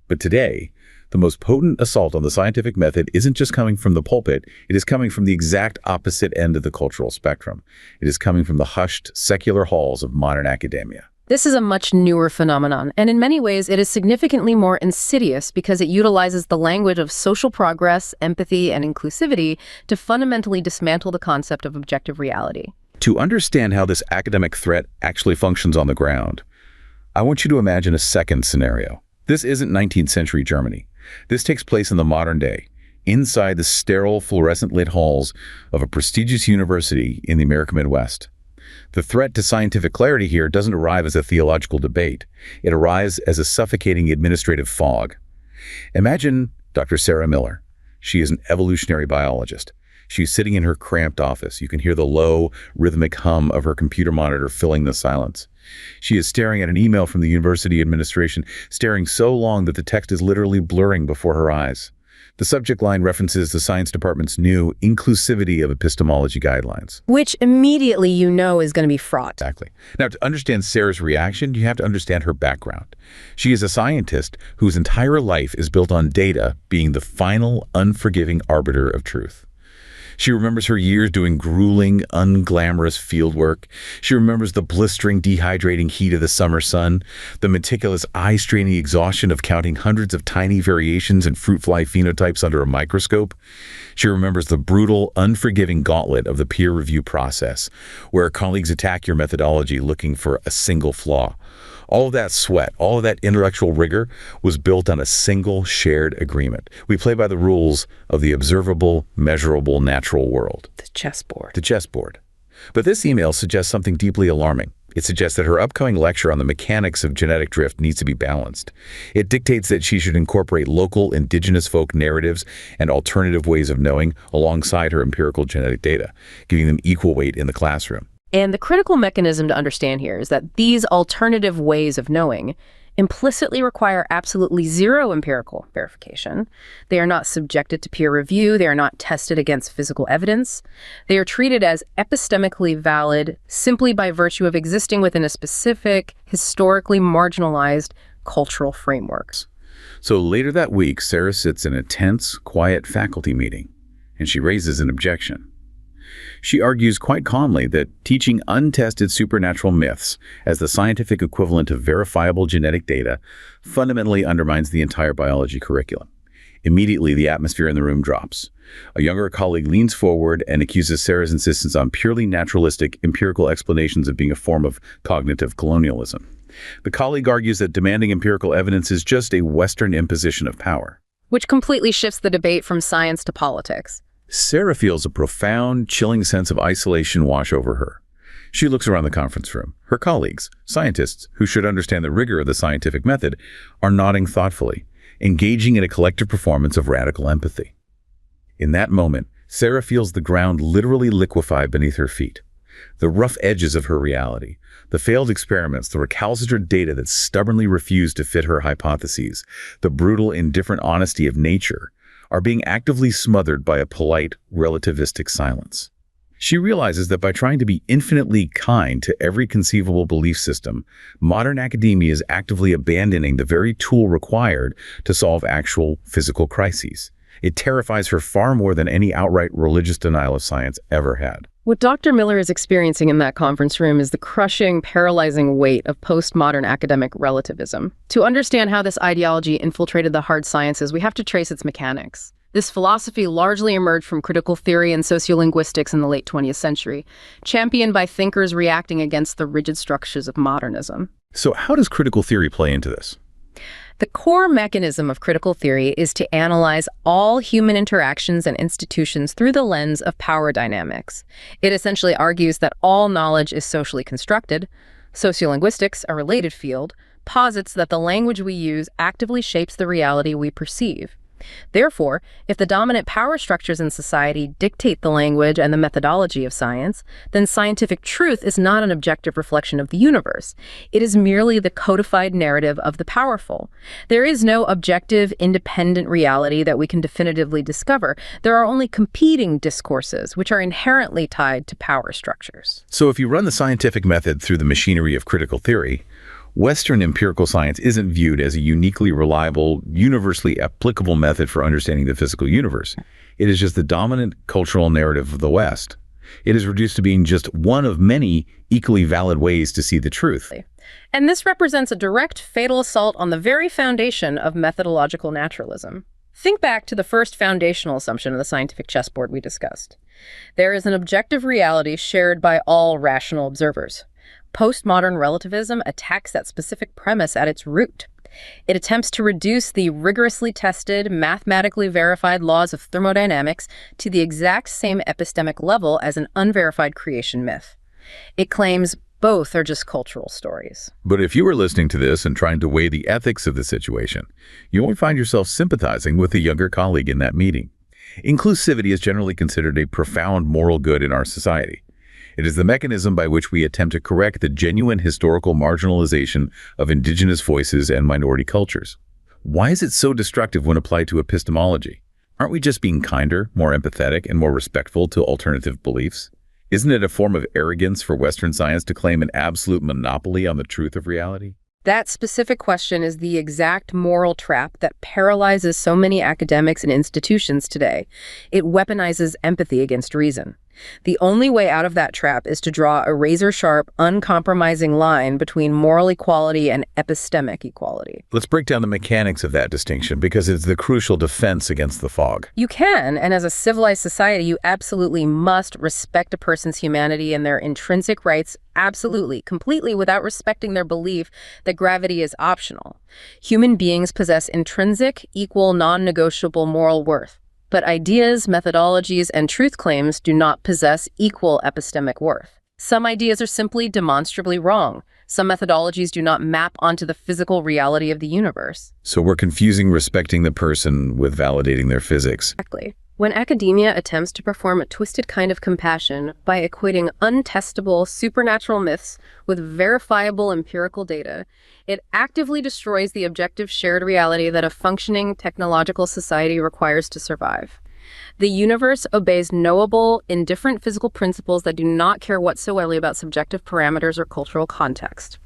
But today, the most potent assault on the scientific method isn't just coming from the pulpit, it is coming from the exact opposite end of the cultural spectrum. It is coming from the hushed, secular halls of modern academia. This is a much newer phenomenon, and in many ways it is significantly more insidious because it utilizes the language of social progress, empathy, and inclusivity to fundamentally dismantle the concept of objective reality. To understand how this academic threat actually functions on the ground, I want you to imagine a second scenario. This isn't 19th century Germany. This takes place in the modern day, inside the sterile, fluorescent-lit halls of a prestigious university in the American Midwest. The threat to scientific clarity here doesn't arrive as a theological debate. It arrives as a suffocating administrative fog. Imagine Dr. Sarah Miller. She is an evolutionary biologist. She's sitting in her cramped office. You can hear the low, rhythmic hum of her computer monitor filling the silence. She is staring at an email from the university administration, staring so long that the text is literally blurring before her eyes. The subject line references the science department's new inclusivity of epistemology guidelines. Which immediately you know is going to be fraught. Exactly. Now, to understand Sarah's reaction, you have to understand her background. She is a scientist whose entire life is built on data being the final, unforgiving arbiter of truth. She remembers her years doing grueling, unglamorous fieldwork. She remembers the blistering, dehydrating heat of the summer sun, the meticulous, eye-straining exhaustion of counting hundreds of tiny variations in fruit fly phenotypes under a microscope. She remembers the brutal, unforgiving gauntlet of the peer review process, where colleagues attack your methodology looking for a single flaw. All of that sweat, all of that intellectual rigor was built on a single shared agreement. We play by the rules of the observable, measurable, natural world. The chessboard. The chessboard. But this email suggests something deeply alarming. It suggests that her upcoming lecture on the mechanics of genetic drift needs to be balanced. It dictates that she should incorporate local indigenous folk narratives and alternative ways of knowing alongside her empirical genetic data, giving them equal weight in the classroom. And the critical mechanism to understand here is that these alternative ways of knowing implicitly require absolutely zero empirical verification. They are not subjected to peer review. They are not tested against physical evidence. They are treated as epistemically valid simply by virtue of existing within a specific, historically marginalized cultural frameworks. So later that week, Sarah sits in a tense, quiet faculty meeting, and she raises an objection. She argues quite calmly that teaching untested supernatural myths as the scientific equivalent of verifiable genetic data fundamentally undermines the entire biology curriculum. Immediately, the atmosphere in the room drops. A younger colleague leans forward and accuses Sarah's insistence on purely naturalistic, empirical explanations of being a form of cognitive colonialism. The colleague argues that demanding empirical evidence is just a Western imposition of power, which completely shifts the debate from science to politics. Sarah feels a profound, chilling sense of isolation wash over her. She looks around the conference room. Her colleagues, scientists who should understand the rigor of the scientific method, are nodding thoughtfully, engaging in a collective performance of radical empathy. In that moment, Sarah feels the ground literally liquefy beneath her feet. The rough edges of her reality, the failed experiments, the recalcitrant data that stubbornly refused to fit her hypotheses, the brutal, indifferent honesty of nature, are being actively smothered by a polite, relativistic silence. She realizes that by trying to be infinitely kind to every conceivable belief system, modern academia is actively abandoning the very tool required to solve actual physical crises. It terrifies her far more than any outright religious denial of science ever had. What Dr. Miller is experiencing in that conference room is the crushing, paralyzing weight of postmodern academic relativism. To understand how this ideology infiltrated the hard sciences, we have to trace its mechanics. This philosophy largely emerged from critical theory and sociolinguistics in the late 20th century, championed by thinkers reacting against the rigid structures of modernism. So how does critical theory play into this? The core mechanism of critical theory is to analyze all human interactions and institutions through the lens of power dynamics. It essentially argues that all knowledge is socially constructed. Sociolinguistics, a related field, posits that the language we use actively shapes the reality we perceive. Therefore, if the dominant power structures in society dictate the language and the methodology of science, then scientific truth is not an objective reflection of the universe. It is merely the codified narrative of the powerful. There is no objective, independent reality that we can definitively discover. There are only competing discourses, which are inherently tied to power structures. So if you run the scientific method through the machinery of critical theory, Western empirical science isn't viewed as a uniquely reliable, universally applicable method for understanding the physical universe. It is just the dominant cultural narrative of the West. It is reduced to being just one of many equally valid ways to see the truth. And this represents a direct, fatal assault on the very foundation of methodological naturalism. Think back to the first foundational assumption of the scientific chessboard we discussed. There is an objective reality shared by all rational observers. Postmodern relativism attacks that specific premise at its root. It attempts to reduce the rigorously tested, mathematically verified laws of thermodynamics to the exact same epistemic level as an unverified creation myth. It claims both are just cultural stories. But if you were listening to this and trying to weigh the ethics of the situation, you won't find yourself sympathizing with a younger colleague in that meeting. Inclusivity is generally considered a profound moral good in our society. It is the mechanism by which we attempt to correct the genuine historical marginalization of indigenous voices and minority cultures. Why is it so destructive when applied to epistemology? Aren't we just being kinder, more empathetic, and more respectful to alternative beliefs? Isn't it a form of arrogance for Western science to claim an absolute monopoly on the truth of reality? That specific question is the exact moral trap that paralyzes so many academics and institutions today. It weaponizes empathy against reason. The only way out of that trap is to draw a razor-sharp, uncompromising line between moral equality and epistemic equality. Let's break down the mechanics of that distinction because it's the crucial defense against the fog. You can, and as a civilized society, you absolutely must respect a person's humanity and their intrinsic rights, absolutely, completely, without respecting their belief that gravity is optional. Human beings possess intrinsic, equal, non-negotiable moral worth. But ideas, methodologies, and truth claims do not possess equal epistemic worth. Some ideas are simply demonstrably wrong. Some methodologies do not map onto the physical reality of the universe. So we're confusing respecting the person with validating their physics. Exactly. When academia attempts to perform a twisted kind of compassion by equating untestable supernatural myths with verifiable empirical data, it actively destroys the objective shared reality that a functioning technological society requires to survive. The universe obeys knowable, indifferent physical principles that do not care whatsoever about subjective parameters or cultural context.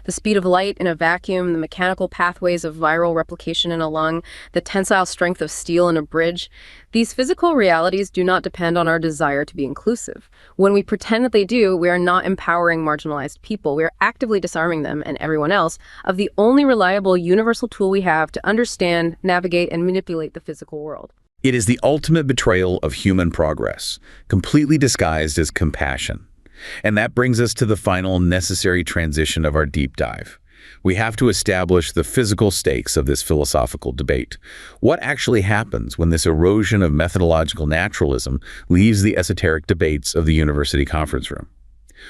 The speed of light in a vacuum, the mechanical pathways of viral replication in a lung, the tensile strength of steel in a bridge. These physical realities do not depend on our desire to be inclusive. When we pretend that they do, we are not empowering marginalized people. We are actively disarming them and everyone else of the only reliable universal tool we have to understand, navigate, and manipulate the physical world. It is the ultimate betrayal of human progress, completely disguised as compassion. And that brings us to the final necessary transition of our deep dive. We have to establish the physical stakes of this philosophical debate. What actually happens when this erosion of methodological naturalism leaves the esoteric debates of the university conference room?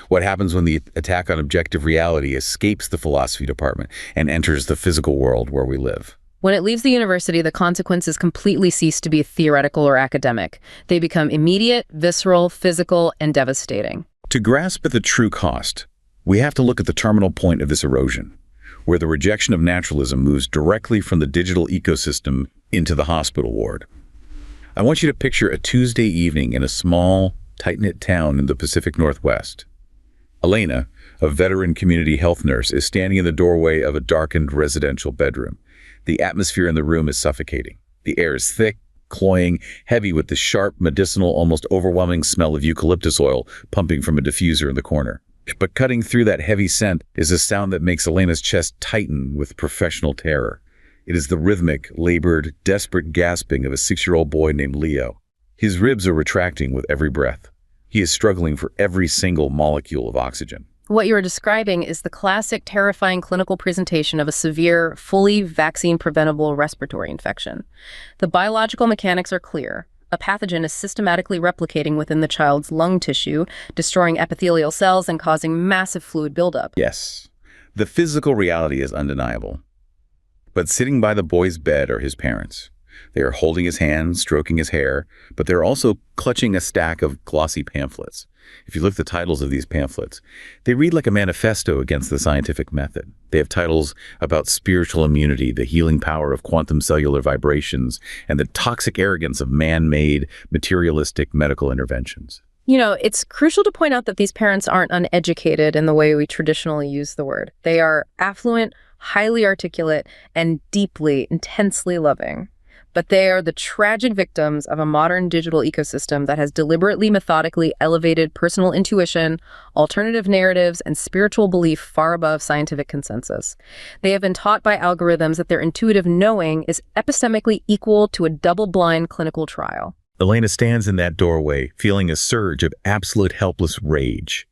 What happens when the attack on objective reality escapes the philosophy department and enters the physical world where we live? When it leaves the university, the consequences completely cease to be theoretical or academic. They become immediate, visceral, physical, and devastating. To grasp at the true cost, we have to look at the terminal point of this erosion, where the rejection of naturalism moves directly from the digital ecosystem into the hospital ward. I want you to picture a Tuesday evening in a small, tight-knit town in the Pacific Northwest. Elena, a veteran community health nurse, is standing in the doorway of a darkened residential bedroom. The atmosphere in the room is suffocating. The air is thick, cloying, heavy with the sharp, medicinal, almost overwhelming smell of eucalyptus oil pumping from a diffuser in the corner. But cutting through that heavy scent is a sound that makes Elena's chest tighten with professional terror. It is the rhythmic, labored, desperate gasping of a 6-year-old boy named Leo. His ribs are retracting with every breath. He is struggling for every single molecule of oxygen. What you are describing is the classic terrifying clinical presentation of a severe, fully vaccine-preventable respiratory infection. The biological mechanics are clear. A pathogen is systematically replicating within the child's lung tissue, destroying epithelial cells and causing massive fluid buildup. Yes, the physical reality is undeniable. But sitting by the boy's bed are his parents. They are holding his hand, stroking his hair, but they're also clutching a stack of glossy pamphlets. If you look at the titles of these pamphlets, they read like a manifesto against the scientific method. They have titles about spiritual immunity, the healing power of quantum cellular vibrations, and the toxic arrogance of man-made, materialistic medical interventions. You know, it's crucial to point out that these parents aren't uneducated in the way we traditionally use the word. They are affluent, highly articulate, and deeply, intensely loving. But they are the tragic victims of a modern digital ecosystem that has deliberately, methodically elevated personal intuition, alternative narratives, and spiritual belief far above scientific consensus. They have been taught by algorithms that their intuitive knowing is epistemically equal to a double-blind clinical trial. Elena stands in that doorway, feeling a surge of absolute helpless rage.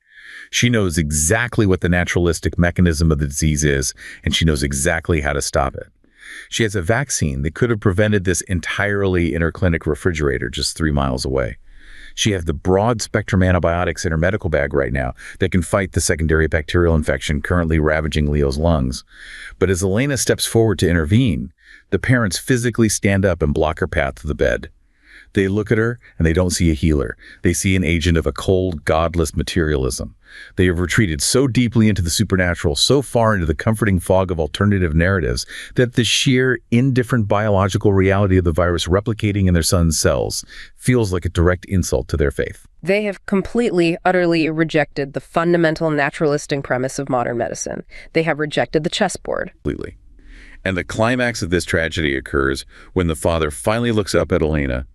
She knows exactly what the naturalistic mechanism of the disease is, and she knows exactly how to stop it. She has a vaccine that could have prevented this entirely in her clinic refrigerator just 3 miles away. She has the broad-spectrum antibiotics in her medical bag right now that can fight the secondary bacterial infection currently ravaging Leo's lungs. But as Elena steps forward to intervene, the parents physically stand up and block her path to the bed. They look at her, and they don't see a healer. They see an agent of a cold, godless materialism. They have retreated so deeply into the supernatural, so far into the comforting fog of alternative narratives, that the sheer, indifferent biological reality of the virus replicating in their son's cells feels like a direct insult to their faith. They have completely, utterly rejected the fundamental naturalistic premise of modern medicine. They have rejected the chessboard. Completely. And the climax of this tragedy occurs when the father finally looks up at Elena.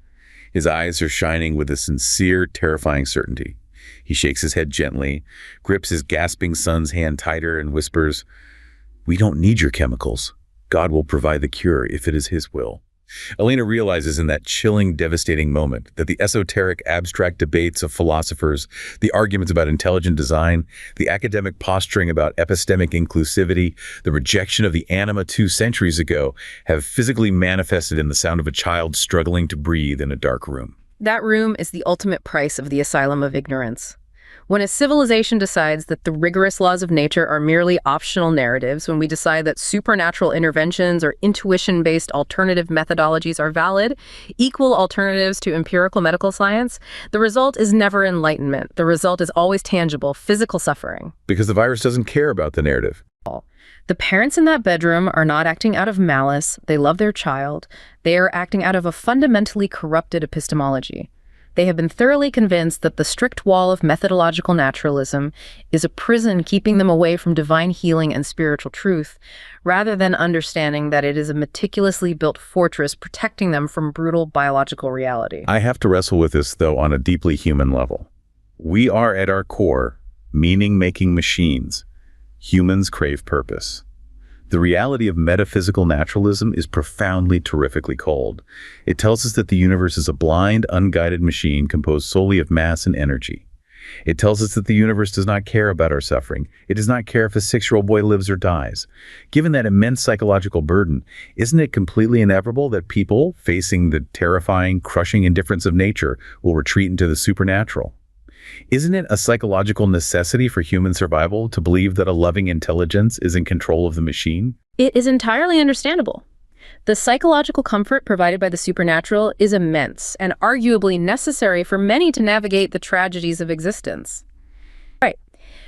His eyes are shining with a sincere, terrifying certainty. He shakes his head gently, grips his gasping son's hand tighter, and whispers, "We don't need your chemicals. God will provide the cure if it is his will." Elena realizes in that chilling, devastating moment that the esoteric, abstract debates of philosophers, the arguments about intelligent design, the academic posturing about epistemic inclusivity, the rejection of the anima 2 centuries ago, have physically manifested in the sound of a child struggling to breathe in a dark room. That room is the ultimate price of the asylum of ignorance. When a civilization decides that the rigorous laws of nature are merely optional narratives, when we decide that supernatural interventions or intuition-based alternative methodologies are valid, equal alternatives to empirical medical science, the result is never enlightenment. The result is always tangible, physical suffering. Because the virus doesn't care about the narrative. The parents in that bedroom are not acting out of malice. They love their child. They are acting out of a fundamentally corrupted epistemology. They have been thoroughly convinced that the strict wall of methodological naturalism is a prison keeping them away from divine healing and spiritual truth, rather than understanding that it is a meticulously built fortress protecting them from brutal biological reality. I have to wrestle with this, though, on a deeply human level. We are, at our core, meaning-making machines. Humans crave purpose. The reality of metaphysical naturalism is profoundly, terrifically cold. It tells us that the universe is a blind, unguided machine composed solely of mass and energy. It tells us that the universe does not care about our suffering. It does not care if a 6-year-old boy lives or dies. Given that immense psychological burden, isn't it completely inevitable that people, facing the terrifying, crushing indifference of nature, will retreat into the supernatural? Isn't it a psychological necessity for human survival to believe that a loving intelligence is in control of the machine? It is entirely understandable. The psychological comfort provided by the supernatural is immense and arguably necessary for many to navigate the tragedies of existence. Right.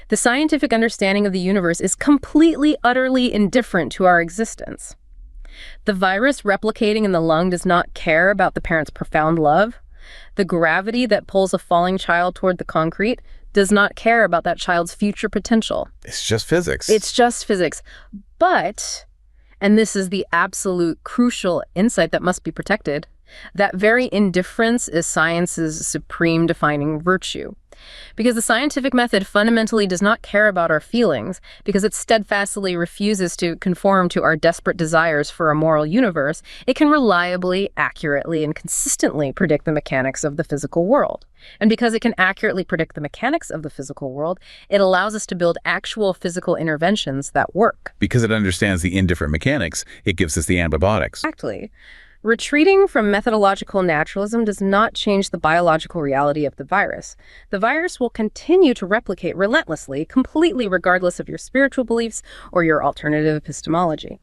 The scientific understanding of the universe is completely, utterly indifferent to our existence. The virus replicating in the lung does not care about the parent's profound love. The gravity that pulls a falling child toward the concrete does not care about that child's future potential. It's just physics. It's just physics. But, and this is the absolute crucial insight that must be protected, that very indifference is science's supreme defining virtue. Because the scientific method fundamentally does not care about our feelings, because it steadfastly refuses to conform to our desperate desires for a moral universe, it can reliably, accurately, and consistently predict the mechanics of the physical world. And because it can accurately predict the mechanics of the physical world, it allows us to build actual physical interventions that work. Because it understands the indifferent mechanics, it gives us the antibiotics. Exactly. Retreating from methodological naturalism does not change the biological reality of the virus. The virus will continue to replicate relentlessly, completely regardless of your spiritual beliefs or your alternative epistemology.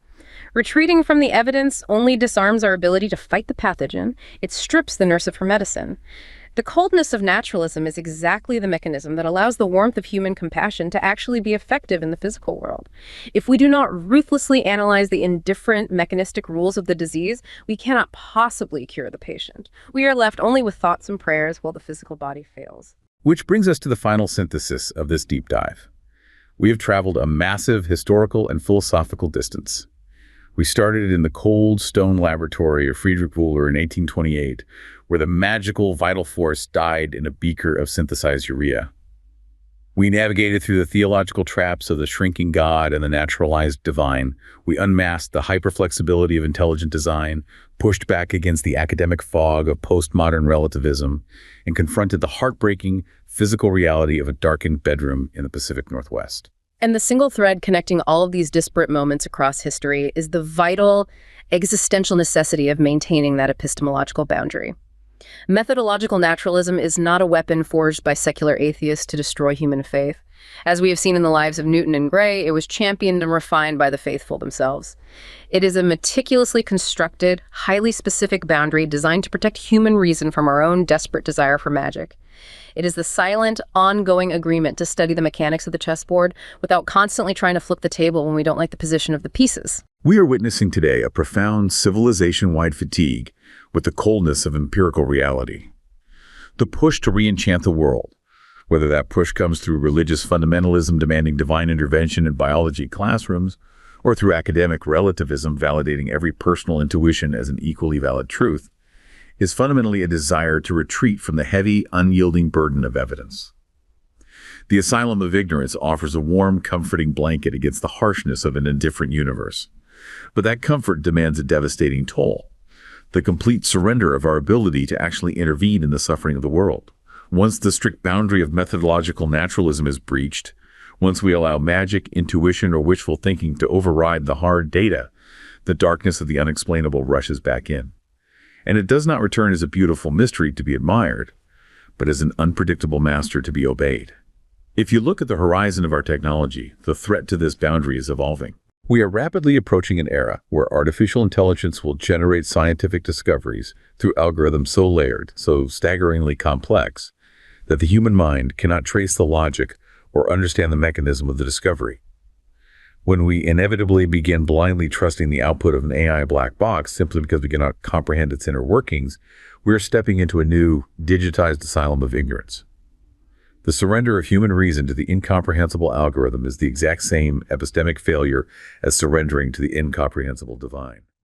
Retreating from the evidence only disarms our ability to fight the pathogen. It strips the nurse of her medicine. The coldness of naturalism is exactly the mechanism that allows the warmth of human compassion to actually be effective in the physical world. If we do not ruthlessly analyze the indifferent mechanistic rules of the disease, we cannot possibly cure the patient. We are left only with thoughts and prayers while the physical body fails. Which brings us to the final synthesis of this deep dive. We have traveled a massive historical and philosophical distance. We started in the cold stone laboratory of Friedrich Wöhler in 1828, where the magical vital force died in a beaker of synthesized urea. We navigated through the theological traps of the shrinking God and the naturalized divine. We unmasked the hyperflexibility of intelligent design, pushed back against the academic fog of postmodern relativism, and confronted the heartbreaking physical reality of a darkened bedroom in the Pacific Northwest. And the single thread connecting all of these disparate moments across history is the vital, existential necessity of maintaining that epistemological boundary. Methodological naturalism is not a weapon forged by secular atheists to destroy human faith. As we have seen in the lives of Newton and Gray, it was championed and refined by the faithful themselves. It is a meticulously constructed, highly specific boundary designed to protect human reason from our own desperate desire for magic. It is the silent, ongoing agreement to study the mechanics of the chessboard without constantly trying to flip the table when we don't like the position of the pieces. We are witnessing today a profound civilization-wide fatigue with the coldness of empirical reality. The push to re-enchant the world, whether that push comes through religious fundamentalism demanding divine intervention in biology classrooms, or through academic relativism validating every personal intuition as an equally valid truth, is fundamentally a desire to retreat from the heavy, unyielding burden of evidence. The asylum of ignorance offers a warm, comforting blanket against the harshness of an indifferent universe. But that comfort demands a devastating toll: the complete surrender of our ability to actually intervene in the suffering of the world. Once the strict boundary of methodological naturalism is breached, once we allow magic, intuition, or wishful thinking to override the hard data, the darkness of the unexplainable rushes back in. And it does not return as a beautiful mystery to be admired, but as an unpredictable master to be obeyed. If you look at the horizon of our technology, the threat to this boundary is evolving. We are rapidly approaching an era where artificial intelligence will generate scientific discoveries through algorithms so layered, so staggeringly complex, that the human mind cannot trace the logic or understand the mechanism of the discovery. When we inevitably begin blindly trusting the output of an AI black box simply because we cannot comprehend its inner workings, we're stepping into a new, digitized asylum of ignorance. The surrender of human reason to the incomprehensible algorithm is the exact same epistemic failure as surrendering to the incomprehensible divine.